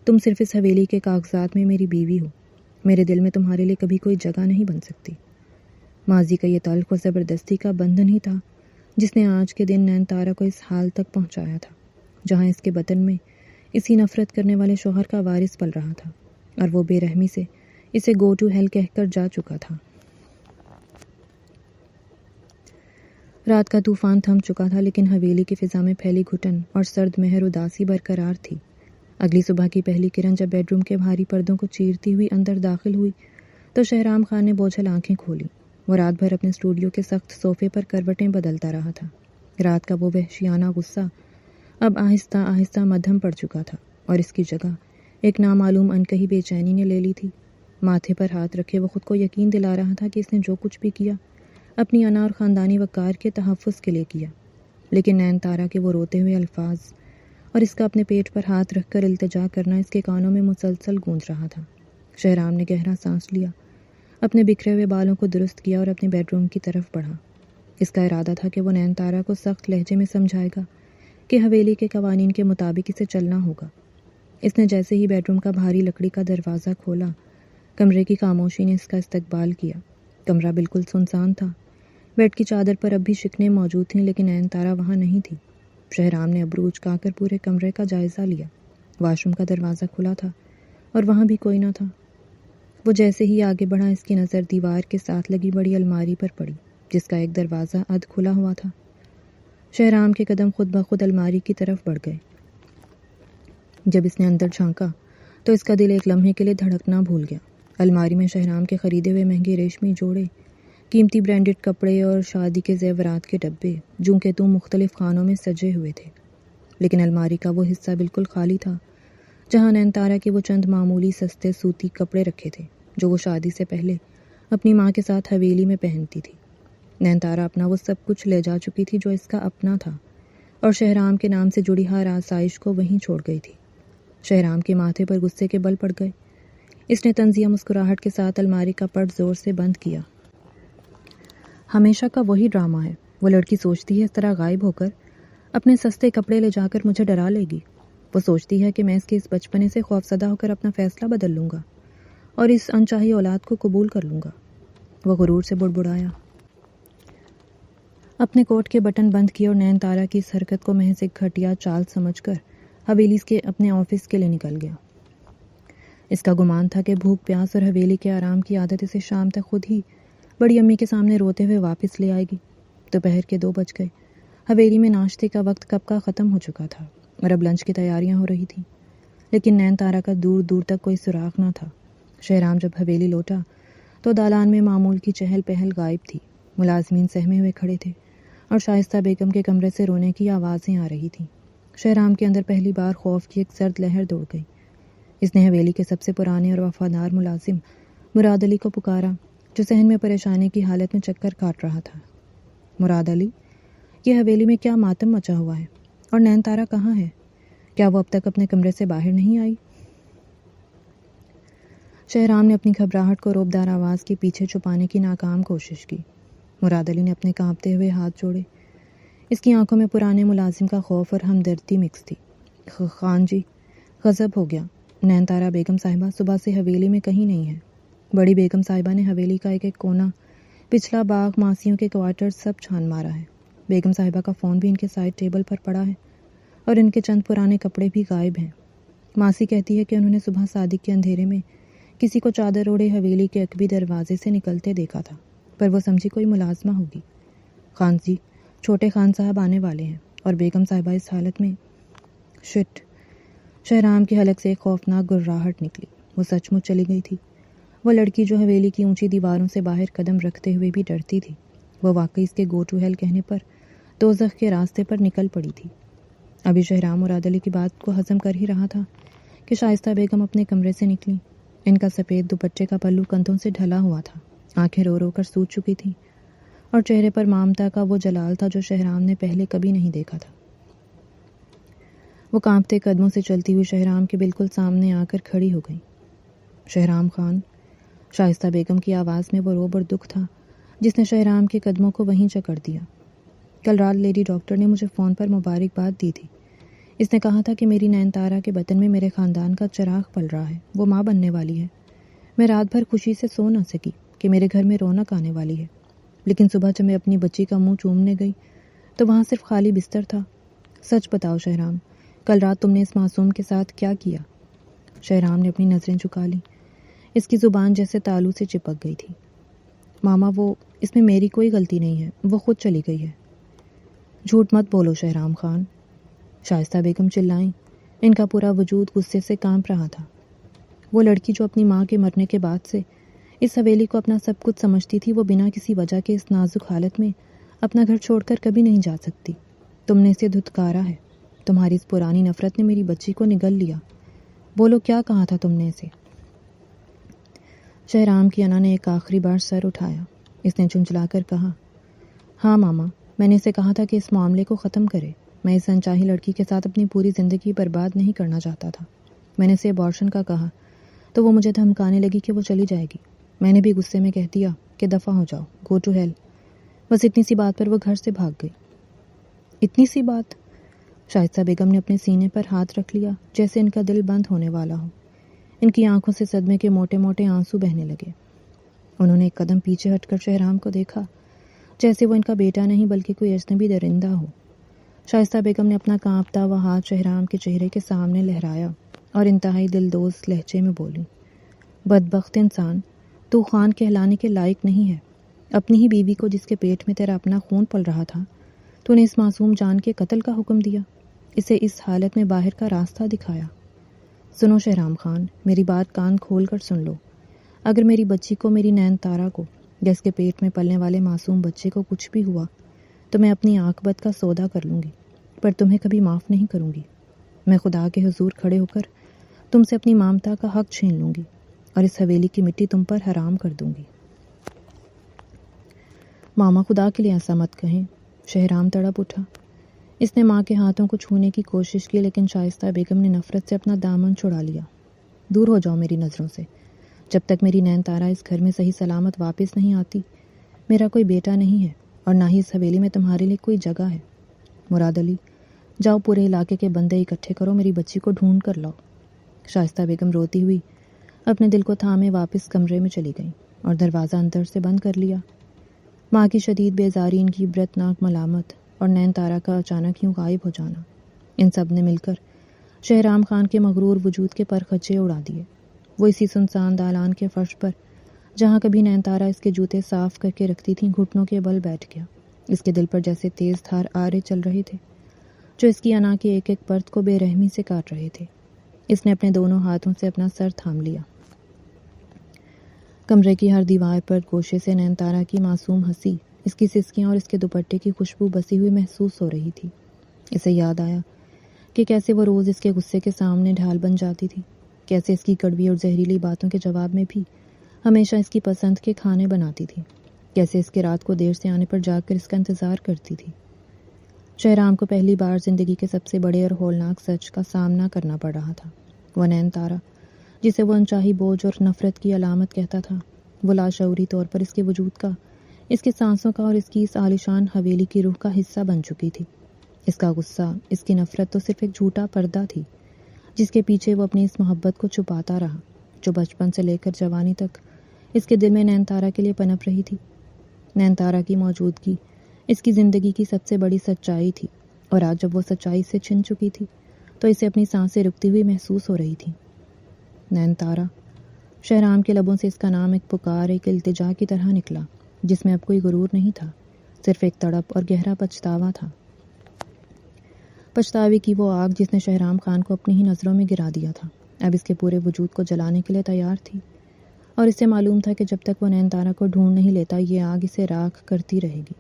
تم صرف اس حویلی کے کاغذات میں میری بیوی ہو، میرے دل میں تمہارے لیے کبھی کوئی جگہ نہیں بن سکتی۔ ماضی کا یہ تلخ اور زبردستی کا بندھن ہی تھا جس نے آج کے دن نین تارا کو اس حال تک پہنچایا تھا جہاں اس کے بدن میں اسی نفرت کرنے والے شوہر کا وارث پل رہا تھا، اور وہ بے رحمی سے اسے گو ٹو ہیل کہہ کر جا چکا تھا۔ رات کا طوفان تھم چکا تھا، لیکن حویلی کی فضا میں پھیلی گھٹن اور سرد مہر اداسی برقرار تھی۔ اگلی صبح کی پہلی کرن جب بیڈ روم کے بھاری پردوں کو چیرتی ہوئی اندر داخل ہوئی تو شہرام خان نے بوجھل آنکھیں کھولیں۔ وہ رات بھر اپنے اسٹوڈیو کے سخت صوفے پر کروٹیں بدلتا رہا تھا۔ رات کا وہ وحشیانہ غصہ اب آہستہ آہستہ مدھم پڑ چکا تھا اور اس کی جگہ ایک نامعلوم انکہی بے چینی نے لے لی تھی۔ ماتھے پر ہاتھ رکھے وہ خود کو یقین دلا رہا تھا کہ اس نے جو کچھ بھی کیا اپنی انا اور خاندانی وقار کے تحفظ کے لیے کیا، لیکن نین تارا کے وہ روتے ہوئے الفاظ اور اس کا اپنے پیٹ پر ہاتھ رکھ کر التجا کرنا اس کے کانوں میں مسلسل گونج رہا تھا۔ شہرام نے گہرا سانس لیا، اپنے بکھرے ہوئے بالوں کو درست کیا اور اپنے بیڈ روم کی طرف بڑھا۔ اس کا ارادہ تھا کہ وہ نین تارا کو سخت لہجے میں سمجھائے گا کہ حویلی کے قوانین کے مطابق اسے چلنا ہوگا۔ اس نے جیسے ہی بیڈ روم کا بھاری لکڑی کا دروازہ کھولا، کمرے کی خاموشی نے اس کا استقبال کیا۔ کمرہ بالکل سنسان تھا۔ بیڈ کی چادر پر اب بھی شکنیں موجود تھیں، لیکن نین تارا وہاں نہیں تھی۔ شہرام نے ابرو اچکا کر پورے کمرے کا جائزہ لیا۔ واش روم کا دروازہ کھلا تھا اور وہاں بھی کوئی نہ تھا۔ وہ جیسے ہی آگے بڑھا اس کی نظر دیوار کے ساتھ لگی بڑی الماری پر پڑی جس کا ایک دروازہ ادھ کھلا ہوا تھا۔ شہرام کے قدم خود بخود الماری کی طرف بڑھ گئے۔ جب اس نے اندر جھانکا تو اس کا دل ایک لمحے کے لیے دھڑکنا بھول گیا۔ الماری میں شہرام کے خریدے ہوئے مہنگے ریشمی جوڑے، قیمتی برانڈڈ کپڑے اور شادی کے زیورات کے ڈبے جوں کے توں مختلف خانوں میں سجے ہوئے تھے، لیکن الماری کا وہ حصہ بالکل خالی تھا جہاں نین تارا کے وہ چند معمولی سستے سوتی کپڑے رکھے تھے جو وہ شادی سے پہلے اپنی ماں کے ساتھ حویلی میں پہنتی تھی۔ نین تارا اپنا وہ سب کچھ لے جا چکی تھی جو اس کا اپنا تھا، اور شہرام کے نام سے جڑی ہر آسائش کو وہیں چھوڑ گئی تھی۔ شہرام کے ماتھے پر غصے کے بل پڑ گئے۔ اس نے طنزیہ مسکراہٹ کے ساتھ الماری کا پٹ زور سے بند کیا۔ ہمیشہ کا وہی ڈرامہ ہے، وہ لڑکی سوچتی ہے اس طرح غائب ہو کر اپنے سستے کپڑے لے جا کر مجھے ڈرا لے گی۔ وہ سوچتی ہے کہ میں اس کے اس بچپنے سے خوفزدہ ہو کر اپنا فیصلہ بدل لوں گا اور اس انچاہی اولاد کو قبول کر لوں گا۔ وہ غرور سے بڑبڑایا، اپنے کوٹ کے بٹن بند کیے اور نین تارا کی اس حرکت کو محض ایک گھٹیا چال سمجھ کر حویلی کے اپنے آفس کے لیے نکل گیا۔ اس کا گمان تھا کہ بھوک پیاس اور حویلی کے آرام کی عادت اسے شام تک خود ہی بڑی امی کے سامنے روتے ہوئے واپس لے آئے گی۔ دوپہر کے 2 بج گئے۔ حویلی میں ناشتے کا وقت کب کا ختم ہو چکا تھا اور اب لنچ کی تیاریاں ہو رہی تھیں، لیکن نین تارا کا دور دور تک کوئی سراغ نہ تھا۔ شہرام جب حویلی لوٹا تو دالان میں معمول کی چہل پہل غائب تھی۔ ملازمین سہمے ہوئے کھڑے تھے اور شائستہ بیگم کے کمرے سے رونے کی آوازیں آ رہی تھیں۔ شہرام کے اندر پہلی بار خوف کی ایک سرد لہر دوڑ گئی۔ اس نے حویلی کے سب سے پرانے اور وفادار ملازم مراد علی کو پکارا، جو صحن میں پریشانی کی حالت میں چکر کاٹ رہا تھا۔ مراد علی، یہ حویلی میں کیا ماتم مچا ہوا ہے؟ اور نین تارا کہاں ہے؟ کیا وہ اب تک اپنے کمرے سے باہر نہیں آئی؟ شہرام نے اپنی گھبراہٹ کو روبدار آواز کے پیچھے چھپانے کی ناکام کوشش کی۔ مراد علی نے اپنے کانپتے ہوئے ہاتھ جوڑے۔ اس کی آنکھوں میں پرانے ملازم کا خوف اور ہمدردی مکس تھی۔ خان جی، غضب ہو گیا۔ نین تارا بیگم صاحبہ صبح سے حویلی میں کہیں نہیں ہے۔ بڑی بیگم صاحبہ نے حویلی کا ایک ایک کونا، پچھلا باغ، ماسیوں کے کوارٹر سب چھان مارا ہے۔ بیگم صاحبہ کا فون بھی ان کے سائڈ ٹیبل پر پڑا ہے اور ان کے چند پرانے کپڑے بھی غائب ہیں۔ ماسی کہتی ہے کہ انہوں نے صبح صادق کے اندھیرے میں کسی کو چادر اوڑھے حویلی کے عقبی دروازے سے نکلتے دیکھا تھا، پر وہ سمجھی کوئی ملازمہ ہوگی۔ خان جی، چھوٹے خان صاحب آنے والے ہیں اور بیگم صاحبہ اس حالت میں۔ شٹ! شہرام کے حلق سے ایک خوفناک گرراہٹ نکلی۔ وہ سچ مچ چلی گئی تھی۔ وہ لڑکی جو حویلی کی اونچی دیواروں سے باہر قدم رکھتے ہوئے بھی ڈرتی تھی، وہ واقعی اس کے گو ٹو ہیل کہنے پر دوزخ کے راستے پر نکل پڑی تھی۔ ابھی شہرام مراد علی کی بات کو ہضم کر ہی رہا تھا کہ شائستہ بیگم اپنے کمرے سے نکلی۔ ان کا سفید دوپٹے کا پلو کندھوں سے ڈھلا ہوا تھا، آنکھیں رو رو کر سوج چکی تھیں اور چہرے پر مامتا کا وہ جلال تھا جو شہرام نے پہلے کبھی نہیں دیکھا تھا۔ وہ کانپتے قدموں سے چلتی ہوئی شہرام کے بالکل سامنے آ کر کھڑی ہو گئی۔ شہرام خان، شائستہ بیگم کی آواز میں وہ روب اور دکھ تھا جس نے شہرام کے قدموں کو وہیں جکڑ دیا۔ کل رات لیڈی ڈاکٹر نے مجھے فون پر مبارکباد دی تھی۔ اس نے کہا تھا کہ میری نین تارا کے بطن میں میرے خاندان کا چراغ پل رہا ہے، وہ ماں بننے والی ہے۔ میں رات بھر خوشی سے سو نہ سکی کہ میرے گھر میں رونق آنے والی ہے، لیکن صبح جب میں اپنی بچی کا منہ چومنے گئی تو وہاں صرف خالی بستر تھا۔ سچ بتاؤ شہرام، کل رات تم نے اس معصوم کے ساتھ کیا کیا؟ شہرام نے اپنی نظریں جھکا لیں۔ اس کی زبان جیسے تالو سے چپک گئی تھی۔ ماما، وہ اس میں میری کوئی غلطی نہیں ہے، وہ خود چلی گئی ہے۔ جھوٹ مت بولو شہرام خان، شائستہ بیگم چلائیں۔ ان کا پورا وجود غصے سے کانپ رہا تھا۔ وہ لڑکی جو اپنی ماں کے مرنے کے بعد سے اس حویلی کو اپنا سب کچھ سمجھتی تھی، وہ بنا کسی وجہ کے اس نازک حالت میں اپنا گھر چھوڑ کر کبھی نہیں جا سکتی۔ تم نے اسے دھتکارا ہے۔ تمہاری اس پرانی نفرت نے میری بچی کو نگل لیا۔ بولو، کیا کہا تھا تم نے اسے؟ شہرام کی انا نے ایک آخری بار سر اٹھایا۔ اس نے چنچلا کر کہا، ہاں ماما، میں نے اسے کہا تھا کہ اس معاملے کو ختم کرے۔ میں اس انچاہی لڑکی کے ساتھ اپنی پوری زندگی برباد نہیں کرنا چاہتا تھا۔ میں نے اسے ابارشن کا کہا تو وہ مجھے دھمکانے لگی کہ وہ چلی جائے گی۔ میں نے بھی غصے میں کہہ دیا کہ دفع ہو جاؤ، گو ٹو ہیل۔ بس اتنی سی بات پر وہ گھر سے بھاگ گئی۔ اتنی سی بات؟ شائستہ بیگم نے اپنے سینے پر ہاتھ رکھ لیا جیسے ان کا دل بند ہونے والا ہو۔ ان کی آنکھوں سے صدمے کے موٹے موٹے آنسو بہنے لگے۔ انہوں نے ایک قدم پیچھے ہٹ کر شہرام کو دیکھا، جیسے وہ ان کا بیٹا نہیں بلکہ کوئی اجنبی درندہ ہو۔ شائستہ بیگم نے اپنا کانپتا ہوا ہاتھ شہرام کے چہرے کے سامنے لہرایا اور انتہائی دلدوز لہجے میں بولی، بدبخت انسان، تو خان کہلانے کے لائق نہیں ہے۔ اپنی ہی بیوی کو، جس کے پیٹ میں تیرا اپنا خون پل رہا تھا، تو نے اس معصوم جان کے قتل کا حکم دیا، اسے اس حالت میں باہر کا راستہ دکھایا۔ سنو شہرام خان، میری بات کان کھول کر سن لو۔ اگر میری بچی کو، میری نین تارا کو، یا اس کے پیٹ میں پلنے والے معصوم بچے کو کچھ بھی ہوا تو میں اپنی عاقبت کا سودا کر لوں گی، پر تمہیں کبھی معاف نہیں کروں گی۔ میں خدا کے حضور کھڑے ہو کر تم سے اپنی مامتا کا حق چھین لوں گی اور اس حویلی کی مٹی تم پر حرام کر دوں گی۔ ماما، خدا کے لیے ایسا مت کہیں۔ شہرام تڑپ اٹھا۔ اس نے ماں کے ہاتھوں کو چھونے کی کوشش کی، لیکن شائستہ بیگم نے نفرت سے اپنا دامن چھڑا لیا۔ دور ہو جاؤ میری نظروں سے۔ جب تک میری نین تارا اس گھر میں صحیح سلامت واپس نہیں آتی، میرا کوئی بیٹا نہیں ہے اور نہ ہی اس حویلی میں تمہارے لیے کوئی جگہ ہے۔ مراد علی، جاؤ پورے علاقے کے بندے اکٹھے کرو، میری بچی کو ڈھونڈ کر لاؤ۔ شائستہ بیگم روتی ہوئی اپنے دل کو تھامے واپس کمرے میں چلی گئیں اور دروازہ اندر سے بند کر لیا۔ ماں کی شدید بیزاری، ان کی عبرتناک ملامت اور نین تارا کا اچانک یوں غائب ہو جانا، ان سب نے مل کر شہرام خان کے مغرور وجود کے پرخچے اڑا دیے۔ وہ اسی سنسان دالان کے فرش پر جہاں کبھی نین تارا اس کے جوتے صاف کر کے رکھتی تھیں گھٹنوں کے بل بیٹھ گیا۔ اس کے دل پر جیسے تیز دھار آرے چل رہے تھے جو اس کی انا کے ایک ایک پرت کو بے رحمی سے کاٹ رہے تھے۔ اس نے اپنے دونوں ہاتھوں سے اپنا سر تھام لیا۔ کمرے کی ہر دیوار پر گوشے سے نین تارا کی معصوم ہنسی، اس کی سسکیاں اور اس کے دوپٹے کی خوشبو بسی ہوئی محسوس ہو رہی تھی۔ اسے یاد آیا کہ کیسے وہ روز اس کے غصے کے سامنے ڈھال بن جاتی تھی، کیسے اس کی کڑوی اور زہریلی باتوں کے جواب میں بھی ہمیشہ اس کی پسند کے کھانے بناتی تھی، کیسے اس کے رات کو دیر سے آنے پر جاگ کر اس کا انتظار کرتی تھی۔ شہرام کو پہلی بار زندگی کے سب سے بڑے اور ہولناک سچ کا سامنا کرنا پڑ رہا تھا۔ وہ نین تارا، جسے وہ انچاہی بوجھ اور نفرت کی علامت کہتا تھا، وہ لاشعوری طور پر اس کے وجود کا، اس کی سانسوں کا اور اس کی اس عالیشان حویلی کی روح کا حصہ بن چکی تھی۔ اس کا غصہ، اس کی نفرت تو صرف ایک جھوٹا پردہ تھی جس کے پیچھے وہ اپنی اس محبت کو چھپاتا رہا جو بچپن سے لے کر جوانی تک اس کے دل میں نین تارا کے لیے پنپ رہی تھی۔ نین تارا کی موجودگی اس کی زندگی کی سب سے بڑی سچائی تھی، اور آج جب وہ سچائی سے چھن چکی تھی تو اسے اپنی سانسیں رکتی ہوئی محسوس ہو رہی تھی۔ نین تارا، شہرام کے لبوں سے اس کا نام ایک پکار، ایک التجا کی طرح نکلا جس میں اب کوئی غرور نہیں تھا، صرف ایک تڑپ اور گہرا پچھتاوا تھا۔ پچھتاوے کی وہ آگ جس نے شہرام خان کو اپنی ہی نظروں میں گرا دیا تھا، اب اس کے پورے وجود کو جلانے کے لیے تیار تھی، اور اسے معلوم تھا کہ جب تک وہ نین تارا کو ڈھونڈ نہیں لیتا یہ آگ اسے راکھ کرتی رہے گی۔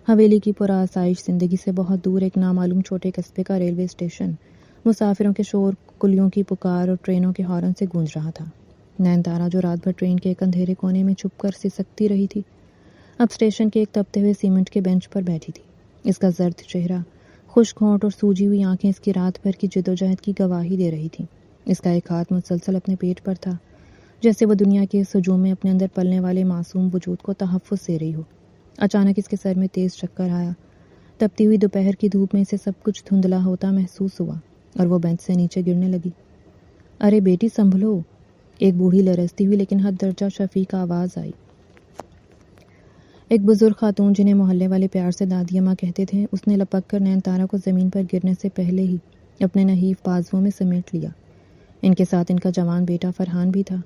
حویلی کی پرآسائش زندگی سے بہت دور ایک نامعلوم چھوٹے قصبے کا ریلوے اسٹیشن مسافروں کے شور، کلیوں کی پکار اور ٹرینوں کے ہارن سے گونج رہا تھا۔ نین تارا جو رات بھر ٹرین کے ایک اندھیرے کونے میں چھپ کر سسکتی رہی تھی، اب اسٹیشن کے ایک تپتے ہوئے سیمنٹ کے بینچ پر بیٹھی تھی۔ اس کا زرد چہرہ، خشک ہونٹ اور سوجی ہوئی آنکھیں اس کی رات بھر کی جدوجہد کی گواہی دے رہی تھیں۔ اس کا ایک ہاتھ مسلسل اپنے پیٹ پر تھا، جیسے وہ دنیا کے اس ہجوم میں اپنے اندر پلنے والے معصوم وجود کو تحفظ دے رہی ہو۔ اچانک اس کے سر میں تیز چکر آیا۔ تپتی ہوئی دوپہر کی دھوپ میں اسے سب کچھ دھندلا ہوتا محسوس ہوا اور وہ بینچ سے نیچے گرنے لگی۔ ارے بیٹی سنبھلو، ایک بوڑھی لرزتی ہوئی لیکن حد درجہ شفیق آواز آئی۔ ایک بزرگ خاتون جنہیں محلے والے پیار سے دادی اماں کہتے تھے، اس نے لپک کر نین تارا کو زمین پر گرنے سے پہلے ہی اپنے نحیف بازوؤں میں سمیٹ لیا۔ ان کے ساتھ ان کا جوان بیٹا فرحان بھی تھا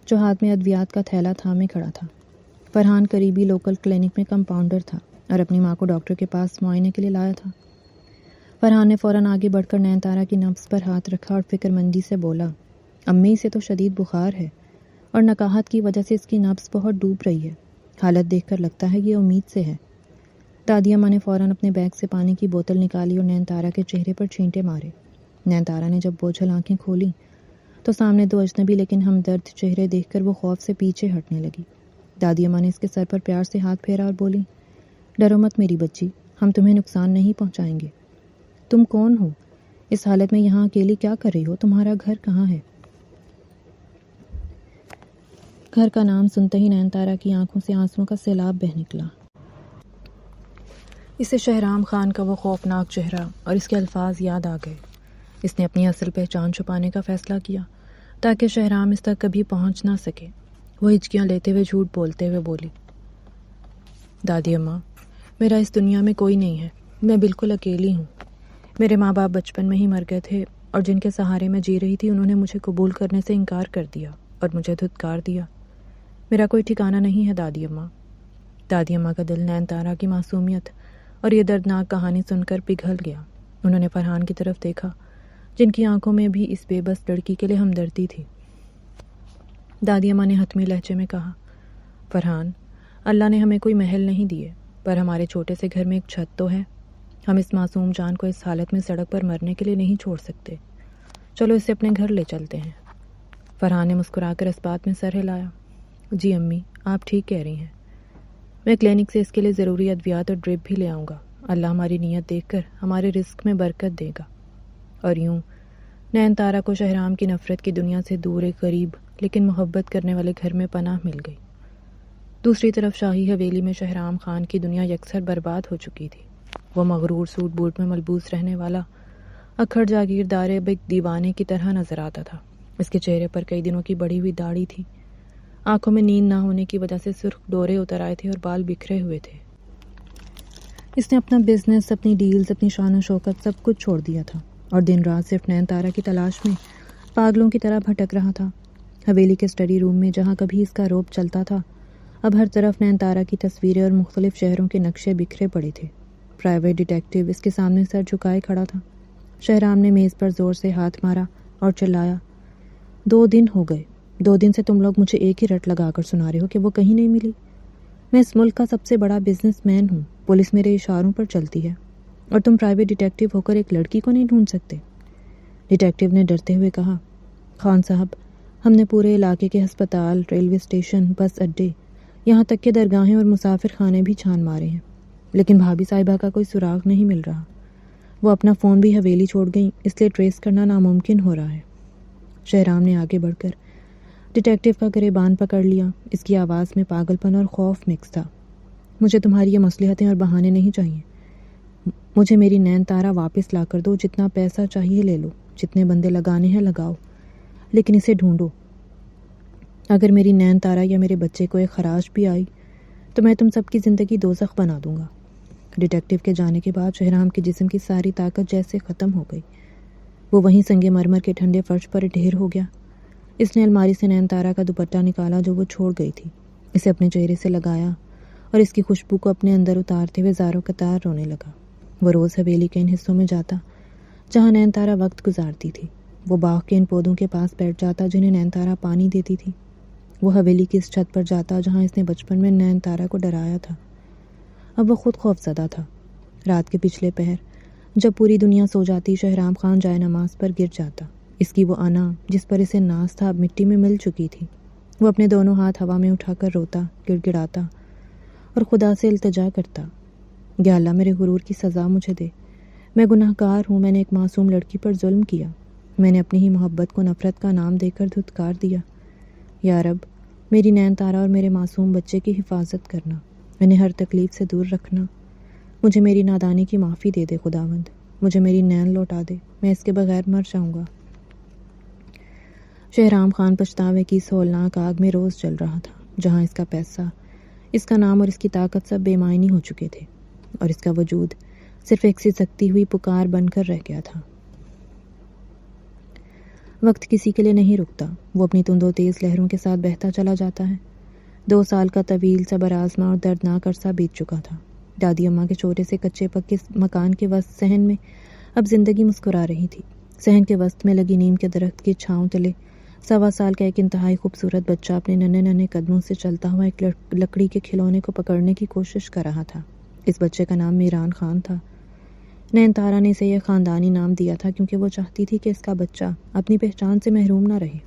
جو ہاتھ میں ادویات کا تھیلا تھامے کھڑا تھا۔ فرحان قریبی لوکل کلینک میں کمپاؤنڈر تھا اور اپنی ماں کو ڈاکٹر کے پاس معائنے کے لیے لایا تھا۔ فرحان نے فوراً آگے بڑھ کر نین تارا کی نبض پر ہاتھ رکھا اور فکر مندی سے بولا، امی سے تو شدید بخار ہے اور نکاہت کی وجہ سے اس کی نبض بہت ڈوب رہی ہے، حالت دیکھ کر لگتا ہے یہ امید سے ہے۔ دادی اماں نے فوراً اپنے بیگ سے پانی کی بوتل نکالی اور نین تارا کے چہرے پر چھینٹے مارے۔ نین تارا نے جب بوجھل آنکھیں کھولیں تو سامنے دو اجنبی لیکن ہمدرد چہرے دیکھ کر وہ خوف سے پیچھے ہٹنے لگی۔ دادی اماں نے اس کے سر پر پیار سے ہاتھ پھیرا اور بولی، ڈرو مت میری بچی، ہم تمہیں نقصان نہیں پہنچائیں گے۔ تم کون ہو؟ اس حالت میں یہاں اکیلی کیا کر رہی ہو؟ تمہارا گھر کہاں ہے؟ گھر کا نام سنتے ہی نین تارا کی آنکھوں سے آنسوؤں کا سیلاب بہہ نکلا۔ اسے شہرام خان کا وہ خوفناک چہرہ اور اس کے الفاظ یاد آ گئے۔ اس نے اپنی اصل پہچان چھپانے کا فیصلہ کیا تاکہ شہرام اس تک کبھی پہنچ نہ سکے۔ وہ ہچکیاں لیتے ہوئے جھوٹ بولتے ہوئے بولی، دادی اماں، میرا اس دنیا میں کوئی نہیں ہے، میں بالکل اکیلی ہوں۔ میرے ماں باپ بچپن میں ہی مر گئے تھے اور جن کے سہارے میں جی رہی تھی انہوں نے مجھے قبول کرنے سے انکار کر دیا اور مجھے دھتکار دیا۔ میرا کوئی ٹھکانہ نہیں ہے دادی اماں۔ دادی اماں کا دل نین تارا کی معصومیت اور یہ دردناک کہانی سن کر پگھل گیا۔ انہوں نے فرحان کی طرف دیکھا جن کی آنکھوں میں بھی اس بے بس لڑکی کے لیے ہمدردی تھی۔ دادی اماں نے حتمی لہجے میں کہا، فرحان، اللہ نے ہمیں کوئی محل نہیں دیے پر ہمارے چھوٹے سے گھر میں ایک چھت تو ہے۔ ہم اس معصوم جان کو اس حالت میں سڑک پر مرنے کے لیے نہیں چھوڑ سکتے، چلو اسے اپنے گھر لے چلتے ہیں۔ فرحان نے مسکرا کر اس بات میں سر ہلایا، جی امی، آپ ٹھیک کہہ رہی ہیں، میں کلینک سے اس کے لیے ضروری ادویات اور ڈرپ بھی لے آؤں گا۔ اللہ ہماری نیت دیکھ کر ہمارے رزق میں برکت دے گا۔ اور یوں نین تارا کو شہرام کی نفرت کی دنیا سے دور ایک غریب لیکن محبت کرنے والے گھر میں پناہ مل گئی۔ دوسری طرف شاہی حویلی میں شہرام خان کی دنیا یکسر برباد ہو چکی تھی۔ وہ مغرور سوٹ بوٹ میں ملبوس رہنے والا اکھڑ جاگیردار اب ایک دیوانے کی طرح نظر آتا تھا۔ اس کے چہرے پر کئی دنوں کی بڑھی ہوئی داڑھی تھی، آنکھوں میں نیند نہ ہونے کی وجہ سے سرخ ڈورے اتر آئے تھے اور بال بکھرے ہوئے تھے۔ اس نے اپنا بزنس، اپنی ڈیلز، اپنی شان و شوکت سب کچھ چھوڑ دیا تھا اور دن رات صرف نین تارا کی تلاش میں پاگلوں کی طرح بھٹک رہا تھا۔ حویلی کے اسٹڈی روم میں جہاں کبھی اس کا روب چلتا تھا، اب ہر طرف نین تارا کی تصویریں اور مختلف شہروں کے نقشے بکھرے پڑے تھے۔ پرائیویٹ ڈیٹیکٹیو اس کے سامنے سر جھکائے کھڑا تھا۔ شہرام نے میز پر زور سے ہاتھ مارا اور چلایا، 2 دن ہو گئے، 2 دن سے تم لوگ مجھے ایک ہی رٹ لگا کر سنا رہے ہو کہ وہ کہیں نہیں ملی۔ میں اس ملک کا سب سے بڑا بزنس مین ہوں، پولیس میرے اشاروں پر چلتی ہے، اور تم پرائیویٹ ڈیٹیکٹیو ہو کر ایک لڑکی کو نہیں ڈھونڈ سکتے۔ ڈیٹیکٹیو نے ڈرتے ہوئے کہا، خان صاحب، ہم نے پورے علاقے کے ہسپتال، ریلوے اسٹیشن، بس اڈے، یہاں تک کہ درگاہیں اور مسافر خانے بھی چھان مارے ہیں، لیکن بھابھی صاحبہ کا کوئی سراغ نہیں مل رہا۔ وہ اپنا فون بھی حویلی چھوڑ گئیں، اس لیے ٹریس کرنا ناممکن ہو رہا ہے۔ شہرام نے آگے بڑھ کر ڈیٹیکٹیو کا گریبان پکڑ لیا۔ اس کی آواز میں پاگل پن اور خوف مکس تھا۔ مجھے تمہاری یہ مصلحتیں اور بہانے نہیں چاہیے۔ مجھے میری نین تارا واپس لا کر دو، جتنا پیسہ چاہیے لے لو، جتنے بندے لگانے ہیں لگاؤ، لیکن اسے ڈھونڈو۔ اگر میری نین تارا یا میرے بچے کو ایک خراش بھی آئی تو میں تم سب کی زندگی دوزخ بنا دوں گا۔ ڈیٹیکٹیو کے جانے کے بعد شہرام کے جسم کی ساری طاقت جیسے ختم ہو گئی۔ وہ وہیں سنگ مرمر کے ٹھنڈے فرش پر ڈھیر ہو گیا۔ اس نے الماری سے نین تارا کا دوپٹہ نکالا جو وہ چھوڑ گئی تھی، اسے اپنے چہرے سے لگایا اور اس کی خوشبو کو اپنے اندر اتارتے ہوئے زاروں قطار رونے لگا۔ وہ روز حویلی کے ان حصوں میں جاتا جہاں نین تارا وقت گزارتی تھی۔ وہ باغ کے ان پودوں کے پاس بیٹھ جاتا جنہیں نین تارا پانی دیتی تھی۔ وہ حویلی کی اس چھت پر جاتا جہاں اس نے بچپن میں نین تارا کو ڈرایا تھا۔ اب وہ خود خوف زدہ تھا۔ رات کے پچھلے پہر جب پوری دنیا سو جاتی، شہرام خان جائے نماز پر گر جاتا۔ اس کی وہ انا جس پر اسے ناز تھا اب مٹی میں مل چکی تھی۔ وہ اپنے دونوں ہاتھ ہوا میں اٹھا کر روتا، گڑ گڑاتا اور خدا سے التجا کرتا، یا اللہ میرے غرور کی سزا مجھے دے، میں گناہ گار ہوں، میں نے ایک معصوم لڑکی پر ظلم کیا، میں نے اپنی ہی محبت کو نفرت کا نام دے کر دھتکار دیا۔ یا رب، میری نین تارا اور میرے معصوم بچے کی حفاظت کرنا، انہیں ہر تکلیف سے دور رکھنا، مجھے میری نادانی کی معافی دے دے خداوند، مجھے میری نین لوٹا دے، میں اس کے بغیر مر جاؤں گا۔ شہرام خان پچھتاوے کی اس ہولناک آگ میں روز جل رہا تھا، جہاں اس کا پیسہ، اس کا نام اور اس کی طاقت سب بے معنی ہو چکے تھے، اور اس کا وجود صرف ایک سسکتی ہوئی پکار بن کر رہ گیا تھا۔ وقت کسی کے لیے نہیں رکتا، وہ اپنی تند و تیز لہروں کے ساتھ بہتا چلا جاتا ہے۔ 2 سال کا طویل صبر آزما اور دردناک عرصہ بیت چکا تھا۔ دادی اماں کے چھوٹے سے کچے پکے مکان کے وسط صحن میں اب زندگی مسکرا رہی تھی۔ صحن کے وسط میں لگی نیم کے درخت کی چھاؤں تلے 1.25 سال کا ایک انتہائی خوبصورت بچہ اپنے ننھے ننھے قدموں سے چلتا ہوا ایک لکڑی کے کھلونے کو پکڑنے کی کوشش کر رہا تھا۔ اس بچے کا نام میران خان تھا۔ نین تارا نے اسے یہ خاندانی نام دیا تھا کیونکہ وہ چاہتی تھی کہ اس کا بچہ اپنی پہچان سے محروم نہ رہے۔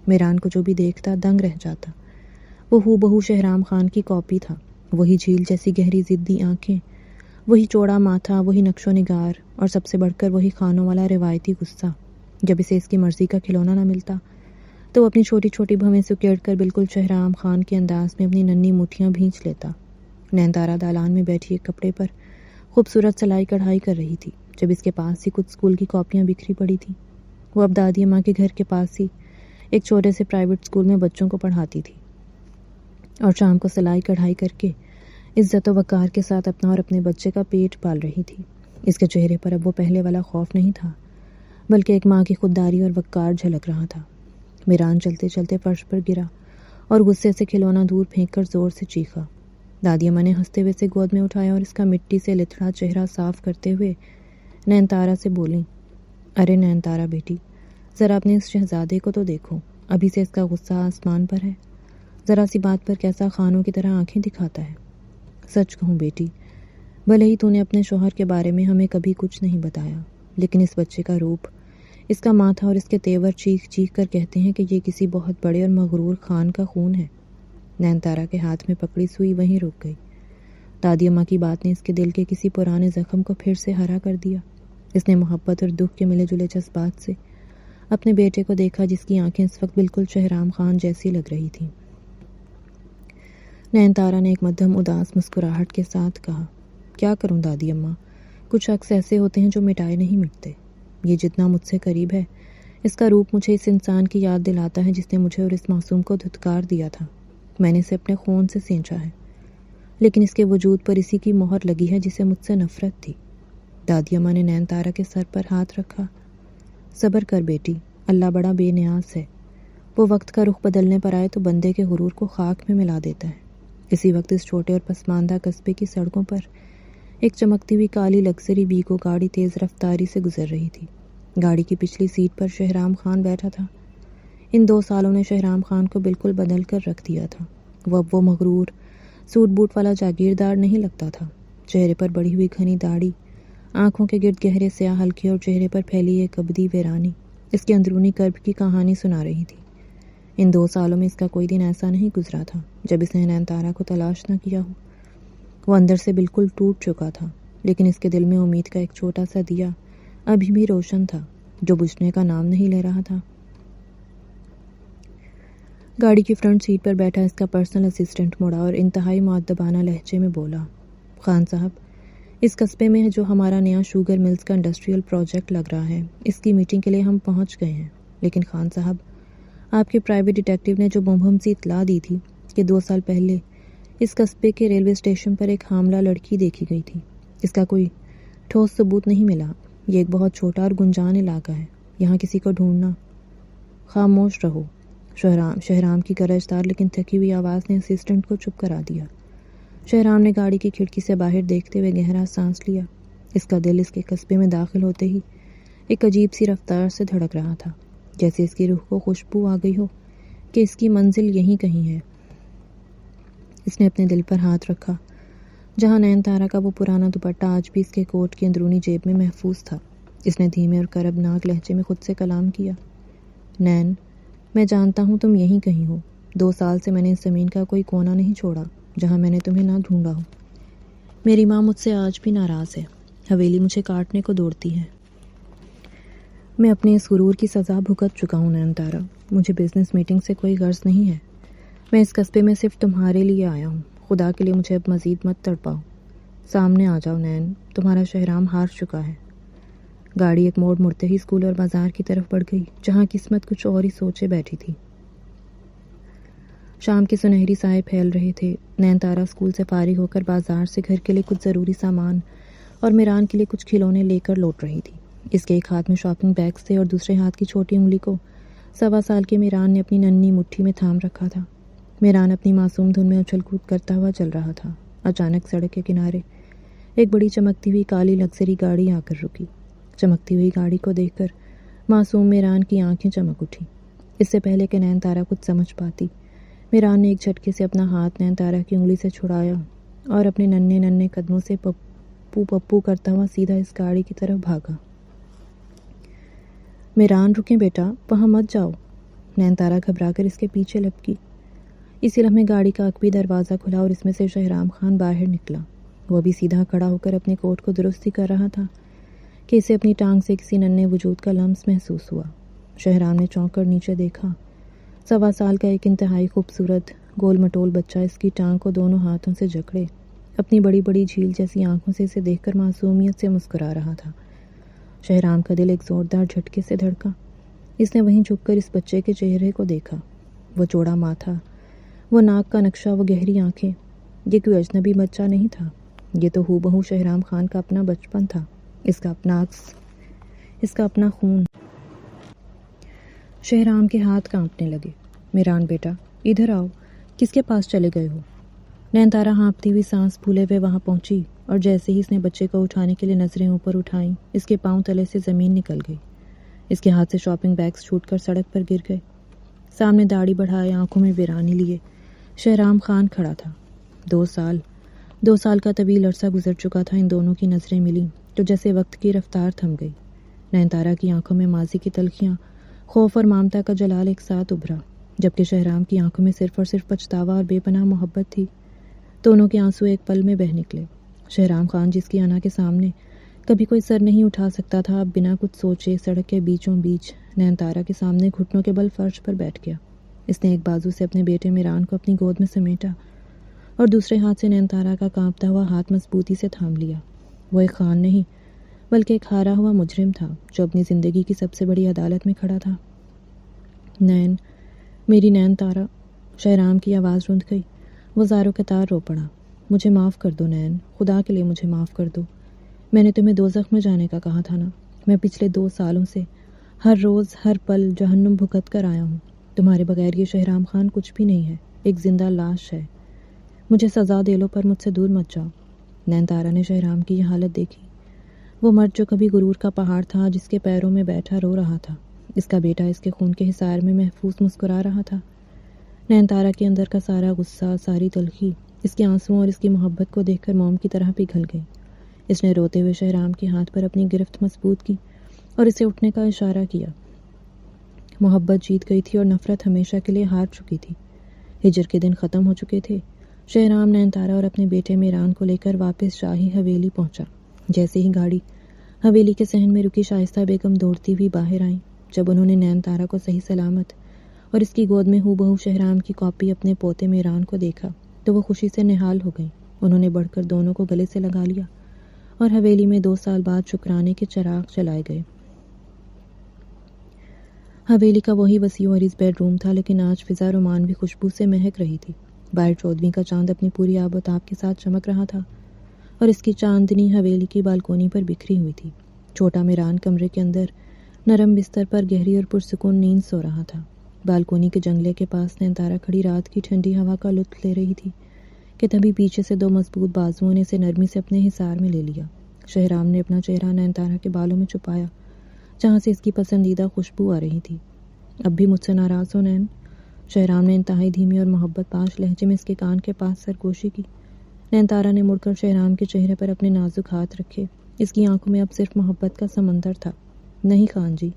میران کو جو بھی دیکھتا دنگ رہ جاتا۔ وہ ہو بہو شہرام خان کی کاپی تھا، وہی جھیل جیسی گہری ضدی آنکھیں، وہی چوڑا ماتھا، وہی نقش و نگار، اور سب سے بڑھ کر وہی خانوں والا روایتی غصہ۔ جب اسے اس کی مرضی کا کھلونا نہ ملتا تو وہ اپنی چھوٹی چھوٹی بھویں سکیڑ کر بالکل شہرام خان کے انداز میں اپنی ننھی مٹھیاں بھینچ لیتا۔ نین تارا دالان میں بیٹھی ایک کپڑے پر خوبصورت سلائی کڑھائی کر رہی تھی جب اس کے پاس ہی کچھ اسکول کی کاپیاں بکھری پڑی تھیں۔ وہ اب دادی اماں کے گھر کے پاس ہی ایک چھوٹے سے پرائیویٹ اسکول میں بچوں کو پڑھاتی تھی اور شام کو سلائی کڑھائی کر کے عزت و وقار کے ساتھ اپنا اور اپنے بچے کا پیٹ پال رہی تھی۔ اس کے چہرے پر اب وہ پہلے والا خوف نہیں تھا، بلکہ ایک ماں کی خودداری اور وقار جھلک رہا تھا۔ میران چلتے چلتے فرش پر گرا اور غصے سے کھلونا دور پھینک کر زور سے چیخا۔ دادی اماں نے ہنستے ہوئے اسے گود میں اٹھایا اور اس کا مٹی سے لتڑا چہرہ صاف کرتے ہوئے نین تارا سے بولیں، ارے نین تارا بیٹی، ذرا اپنے اس شہزادے کو تو دیکھو، ابھی سے اس کا غصہ آسمان پر ہے، ذرا سی بات پر کیسا خانوں کی طرح آنکھیں دکھاتا ہے۔ سچ کہوں بیٹی، بھلے ہی تو نے اپنے شوہر کے بارے میں ہمیں کبھی کچھ نہیں بتایا، لیکن اس بچے کا روپ، اس کا ماتھا اور اس کے تیور چیخ چیخ کر کہتے ہیں کہ یہ کسی بہت بڑے اور مغرور خان کا خون ہے۔ نین تارا کے ہاتھ میں پکڑی سوئی وہیں رک گئی۔ دادی اماں کی بات نے اس کے دل کے کسی پرانے زخم کو پھر سے ہرا کر دیا۔ اس نے محبت اور دکھ کے ملے جلے جذبات سے اپنے بیٹے کو دیکھا جس کی آنکھیں اس وقت بالکل شہرام خان جیسی لگ رہی تھیں۔ نین تارا نے ایک مدھم اداس مسکراہٹ کے ساتھ کہا، کیا کروں دادی اماں، کچھ عکس ایسے ہوتے ہیں جو مٹائے نہیں مٹتے۔ یہ جتنا مجھ سے قریب ہے، اس کا روپ مجھے اس انسان کی یاد دلاتا ہے جس نے مجھے اور اس معصوم کو دھتکار دیا تھا۔ میں نے اسے اپنے خون سے سینچا ہے، لیکن اس کے وجود پر اسی کی مہر لگی ہے جسے مجھ سے نفرت تھی۔ دادی اماں نے نین تارا کے سر پر ہاتھ رکھا۔ صبر کر بیٹی، اللہ بڑا بے نیاز ہے۔ وہ وقت کا رخ بدلنے پر آئے تو بندے کے غرور کو خاک میں ملا دیتا ہے۔ اسی وقت اس چھوٹے اور پسماندہ قصبے کی سڑکوں پر ایک چمکتی ہوئی کالی لگژری بیگو گاڑی تیز رفتاری سے گزر رہی تھی۔ گاڑی کی پچھلی سیٹ پر شہرام خان بیٹھا تھا۔ ان 2 سالوں نے شہرام خان کو بالکل بدل کر رکھ دیا تھا۔ وہ مغرور سوٹ بوٹ والا جاگیردار نہیں لگتا تھا۔ چہرے پر بڑھی ہوئی گھنی داڑھی، آنکھوں کے گرد گہرے سیاہ حلقے اور چہرے پر پھیلی ایک ابدی ویرانی اس کے اندرونی کرب کی کہانی سنا رہی تھی۔ ان 2 سالوں میں اس کا کوئی دن ایسا نہیں گزرا تھا جب اس نے نین تارا کو تلاش نہ کیا ہو۔ وہ اندر سے بالکل ٹوٹ چکا تھا، لیکن اس کے دل میں امید کا ایک چھوٹا سا دیا ابھی بھی روشن تھا جو بجھنے کا نام نہیں لے رہا تھا۔ گاڑی کی فرنٹ سیٹ پر بیٹھا اس کا پرسنل اسسٹنٹ مڑا اور انتہائی مؤدبانہ لہجے میں بولا، خان صاحب، اس قصبے میں جو ہمارا نیا شوگر ملز کا انڈسٹریل پروجیکٹ لگ رہا ہے، اس کی میٹنگ کے لیے ہم پہنچ گئے ہیں۔ لیکن خان صاحب، آپ کے پرائیویٹ ڈیٹیکٹیو نے جو مبہم سی اطلاع دی تھی کہ 2 سال پہلے اس قصبے کے ریلوے اسٹیشن پر ایک حاملہ لڑکی دیکھی گئی تھی، اس کا کوئی ٹھوس ثبوت نہیں ملا۔ یہ ایک بہت چھوٹا اور گنجان علاقہ ہے، یہاں کسی کو ڈھونڈنا۔ خاموش رہو، شہرام کی گرجدار لیکن تھکی ہوئی آواز نے اسسٹنٹ کو چپ کرا دیا۔ شہرام نے گاڑی کی کھڑکی سے باہر دیکھتے ہوئے گہرا سانس لیا۔ اس کا دل اس کے قصبے میں داخل ہوتے ہی ایک عجیب سی رفتار سے دھڑک رہا تھا، جیسے اس کی روح کو خوشبو آ گئی ہو کہ اس کی منزل یہیں کہیں ہے۔ اس نے اپنے دل پر ہاتھ رکھا، جہاں نین تارا کا وہ پرانا دوپٹہ آج بھی اس کے کوٹ کی اندرونی جیب میں محفوظ تھا۔ اس نے دھیمے اور کربناک لہجے میں خود سے کلام کیا، نین، میں جانتا ہوں تم یہیں کہیں ہو۔ 2 سال سے میں نے اس زمین کا کوئی کونا نہیں چھوڑا جہاں میں نے تمہیں نہ ڈھونڈا ہو۔ میری ماں مجھ سے آج بھی ناراض ہے، حویلی مجھے کاٹنے کو دوڑتی ہے۔ میں اپنے اس غرور کی سزا بھگت چکا ہوں نین تارا، مجھے بزنس میٹنگ سے کوئی غرض نہیں ہے۔ میں اس قصبے میں صرف تمہارے لیے آیا ہوں، خدا کے لیے مجھے اب مزید مت تڑپاؤ۔ سامنے آ جاؤ نین، تمہارا شہرام ہار چکا ہے۔ گاڑی ایک موڑ مڑتے ہی اسکول اور بازار کی طرف بڑھ گئی، جہاں قسمت کچھ اور ہی سوچے بیٹھی تھی۔ شام کے سنہری سائے پھیل رہے تھے۔ نین تارا اسکول سے فارغ ہو کر بازار سے گھر کے لیے کچھ ضروری سامان اور میران کے لیے کچھ کھلونے لے کر لوٹ رہی تھی۔ اس کے ایک ہاتھ میں شاپنگ بیگز تھے اور دوسرے ہاتھ کی چھوٹی انگلی کو 1.25 سال کے میران نے اپنی ننھی مٹھی میں تھام رکھا تھا۔ میران اپنی معصوم دھن میں اچھل کود کرتا ہوا چل رہا تھا۔ اچانک سڑک کے کنارے ایک بڑی چمکتی ہوئی کالی لگژری گاڑی آ کر رکی۔ چمکتی ہوئی گاڑی کو دیکھ کر معصوم میران کی آنکھیں چمک اٹھی۔ اس سے پہلے کہ نین تارا کچھ سمجھ پاتی، میران نے ایک جھٹکے سے اپنا ہاتھ نین تارا کی انگلی سے چھڑایا اور اپنے ننھے ننھے قدموں سے پپو پپو کرتا ہوا سیدھا اس گاڑی کی طرف بھاگا۔ میران، رکیں بیٹا، وہاں مت جاؤ۔ نین تارا گھبرا کر اس کے پیچھے لپکی۔ اسی لمحے گاڑی کا عقبی دروازہ کھلا اور اس میں سے شہرام خان باہر نکلا۔ وہ بھی سیدھا کھڑا ہو کر اپنے کوٹ کو درستی کر رہا تھا کہ اسے اپنی ٹانگ سے کسی ننھے وجود کا لمس محسوس ہوا۔ شہرام نے چونک کر نیچے دیکھا۔ 1.25 سال کا ایک انتہائی خوبصورت گول مٹول بچہ اس کی ٹانگ کو دونوں ہاتھوں سے جکڑے اپنی بڑی بڑی جھیل جیسی آنکھوں سے اسے دیکھ کر معصومیت سے مسکرا رہا تھا۔ شہرام کا دل ایک زوردار جھٹکے سے دھڑکا۔ اس نے وہیں جھک کر اس بچے کے چہرے کو دیکھا۔ وہ چوڑا ماتھا، وہ ناک کا نقشہ، وہ گہری آنکھیں۔ یہ کوئی اجنبی بچہ نہیں تھا، یہ تو ہو بہو شہرام خان کا اپنا بچپن تھا، اس کا اپنا عکس، اس کا اپنا خون۔ شہرام کے ہاتھ کانپنے لگے۔ میران بیٹا، ادھر آؤ، کس کے پاس چلے گئے ہو؟ نین تارا ہانپتی ہوئی سانس پھولے ہوئے وہاں پہنچی اور جیسے ہی اس نے بچے کو اٹھانے کے لیے نظریں اوپر اٹھائیں، اس کے پاؤں تلے سے زمین نکل گئی۔ اس کے ہاتھ سے شاپنگ بیگز چھوٹ کر سڑک پر گر گئے۔ سامنے داڑھی بڑھائے، آنکھوں میں ویرانی لیے شہرام خان کھڑا تھا۔ 2 سال کا طویل عرصہ گزر چکا تھا۔ ان دونوں کی نظریں ملیں تو جیسے وقت کی رفتار تھم گئی۔ نین تارا کی آنکھوں میں ماضی کی تلخیاں، خوف اور ممتا کا جلال ایک ساتھ ابھرا، جبکہ شہرام کی آنکھوں میں صرف اور صرف پچھتاوا اور بے پناہ محبت تھی۔ دونوں کے آنسو ایک پل میں بہہ نکلے۔ شہرام خان، جس کی انا کے سامنے کبھی کوئی سر نہیں اٹھا سکتا تھا، اب بنا کچھ سوچے سڑک کے بیچوں بیچ نین تارا کے سامنے گھٹنوں کے بل فرش پر بیٹھ گیا۔ اس نے ایک بازو سے اپنے بیٹے میران کو اپنی گود میں سمیٹا اور دوسرے ہاتھ سے نین تارا کا کانپتا ہوا ہاتھ مضبوطی سے تھام لیا۔ وہ ایک خان نہیں بلکہ ایک ہارا ہوا مجرم تھا جو اپنی زندگی کی سب سے بڑی عدالت میں کھڑا تھا۔ نین، میری نین تارا، شہرام کی آواز رند گئی۔ وہ زاروں قطار رو پڑا۔ مجھے معاف کر دو نین، خدا کے لیے مجھے معاف کر دو۔ میں نے تمہیں دوزخ میں جانے کا کہا تھا نا۔ میں پچھلے 2 سالوں سے ہر روز ہر پل جہنم بھگت کر آیا ہوں۔ تمہارے بغیر یہ شہرام خان کچھ بھی نہیں ہے، ایک زندہ لاش ہے۔ مجھے سزا دے لو پر مجھ سے دور مت جاؤ۔ نین تارا نے شہرام کی یہ حالت دیکھی۔ وہ مرد جو کبھی غرور کا پہاڑ تھا، جس کے پیروں میں بیٹھا رو رہا تھا، اس کا بیٹا اس کے خون کے حصار میں محفوظ مسکرا رہا تھا۔ نین تارا کے اندر کا سارا غصہ، ساری تلخی اس کے آنسوؤں اور اس کی محبت کو دیکھ کر موم کی طرح پگھل گئی۔ اس نے روتے ہوئے شہرام کے ہاتھ پر اپنی گرفت مضبوط کی اور اسے اٹھنے کا اشارہ کیا۔ محبت جیت گئی تھی اور نفرت ہمیشہ کے لیے ہار چکی تھی۔ ہجر کے دن ختم ہو چکے تھے۔ شہرام نین تارا اور اپنے بیٹے میران کو لے کر واپس شاہی حویلی پہنچا۔ جیسے ہی گاڑی حویلی کے صحن میں رکی، شائستہ بیگم دوڑتی ہوئی باہر آئیں۔ جب انہوں نے نین تارا کو صحیح سلامت اور اس کی گود میں ہو بہو شہرام کی کاپی اپنے پوتے میران کو دیکھا تو وہ خوشی سے نہال ہو گئیں۔ انہوں نے بڑھ کر دونوں کو گلے سے لگا لیا اور حویلی میں 2 سال بعد شکرانے کے چراغ جلائے گئے۔ حویلی کا وہی وسیع و عریض بیڈ روم تھا، لیکن آج فضا رومانوی خوشبو سے مہک رہی تھی۔ باہر 14ویں کا چاند اپنی پوری آب و تاب کے ساتھ چمک رہا تھا اور اس کی چاندنی حویلی کی بالکونی پر بکھری ہوئی تھی۔ چھوٹا میران کمرے کے اندر نرم بستر پر گہری اور پرسکون نیند سو رہا تھا۔ بالکونی کے جنگلے کے پاس نین تارا کھڑی رات کی ٹھنڈی ہوا کا لطف لے رہی تھی کہ تبھی پیچھے سے 2 مضبوط بازوؤں نے اسے نرمی سے اپنے حصار میں لے لیا۔ شہرام نے اپنا چہرہ نین تارا کے بالوں میں چھپایا، جہاں سے اس کی پسندیدہ خوشبو آ رہی تھی۔ اب بھی مجھ سے ناراض ہو نین؟ شہرام نے انتہائی دھیمی اور محبت پاش لہجے میں اس کے کان کے پاس سرگوشی کی۔ نین تارا نے مڑ کر شہرام کے چہرے پر اپنے نازک ہاتھ رکھے۔ اس کی آنکھوں میں اب صرف محبت کا سمندر تھا۔ نہیں خان جی،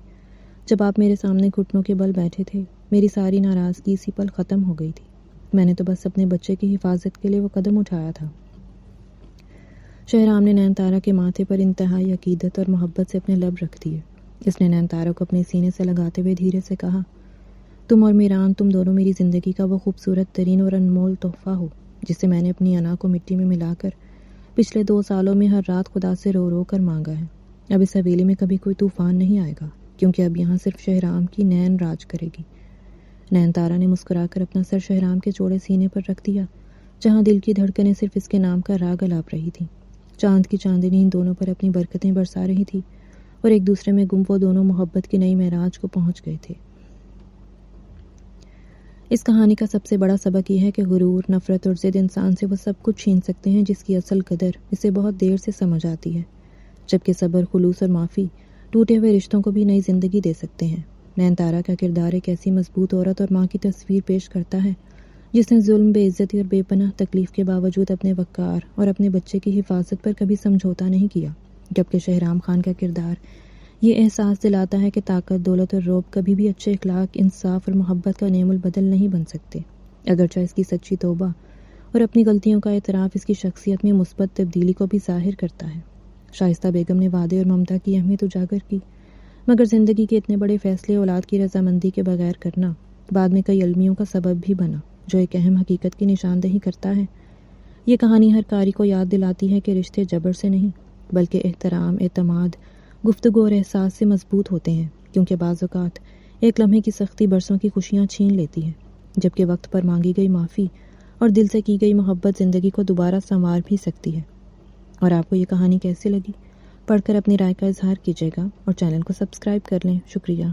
جب آپ میرے سامنے گھٹنوں کے بل بیٹھے تھے، میری ساری ناراضگی اسی پل ختم ہو گئی تھی۔ میں نے تو بس اپنے بچے کی حفاظت کے لیے وہ قدم اٹھایا تھا۔ شہرام نے نین تارا کے ماتھے پر انتہائی عقیدت اور محبت سے اپنے لب رکھ دیے۔ اس نے نین تارا کو اپنے سینے سے لگاتے ہوئے دھیرے سے کہا، تم اور میران، تم دونوں میری زندگی کا وہ خوبصورت ترین اور انمول تحفہ ہو جسے میں نے اپنی انا کو مٹی میں ملا کر پچھلے 2 سالوں میں ہر رات خدا سے رو رو کر مانگا ہے۔ اب اس حویلی میں کبھی کوئی طوفان نہیں آئے گا، کیونکہ اب یہاں صرف شہرام کی نین راج کرے گی۔ نین تارا نے مسکرا کر اپنا سر شہرام کے چوڑے سینے پر رکھ دیا، جہاں دل کی دھڑکنیں صرف اس کے نام کا راگ الاپ رہی تھیں۔ چاند کی چاندنی ان دونوں پر اپنی برکتیں برسا رہی تھی اور ایک دوسرے میں گم وہ دونوں محبت کی نئی معراج کو پہنچ گئے تھے۔ اس کہانی کا سب سے بڑا سبق یہ ہے کہ غرور، نفرت اور ضد انسان سے وہ سب کچھ چھین سکتے ہیں جس کی اصل قدر اسے بہت دیر سے سمجھ آتی ہے، جبکہ صبر، خلوص اور معافی ٹوٹے ہوئے رشتوں کو بھی نئی زندگی دے سکتے ہیں۔ نین تارا کا کردار ایک ایسی مضبوط عورت اور ماں کی تصویر پیش کرتا ہے جس نے ظلم، بے عزتی اور بے پناہ تکلیف کے باوجود اپنے وقار اور اپنے بچے کی حفاظت پر کبھی سمجھوتا نہیں کیا، جبکہ شہرام خان کا کردار یہ احساس دلاتا ہے کہ طاقت، دولت اور رعب کبھی بھی اچھے اخلاق، انصاف اور محبت کا نعم البدل نہیں بن سکتے، اگرچہ اس کی سچی توبہ اور اپنی غلطیوں کا اعتراف اس کی شخصیت میں مثبت تبدیلی کو بھی ظاہر کرتا ہے۔ شائستہ بیگم نے وعدے اور ممتا کی اہمیت اجاگر کی، مگر زندگی کے اتنے بڑے فیصلے اولاد کی رضامندی کے بغیر کرنا بعد میں کئی المیوں کا سبب بھی بنا، جو ایک اہم حقیقت کی نشاندہی کرتا ہے۔ یہ کہانی ہر قاری کو یاد دلاتی ہے کہ رشتے جبر سے نہیں بلکہ احترام، اعتماد، گفتگو اور احساس سے مضبوط ہوتے ہیں، کیونکہ بعض اوقات ایک لمحے کی سختی برسوں کی خوشیاں چھین لیتی ہے، جبکہ وقت پر مانگی گئی معافی اور دل سے کی گئی محبت زندگی کو دوبارہ سنوار بھی سکتی ہے۔ اور آپ کو یہ کہانی کیسی لگی؟ پڑھ کر اپنی رائے کا اظہار کیجیے گا اور چینل کو سبسکرائب کر لیں۔ شکریہ۔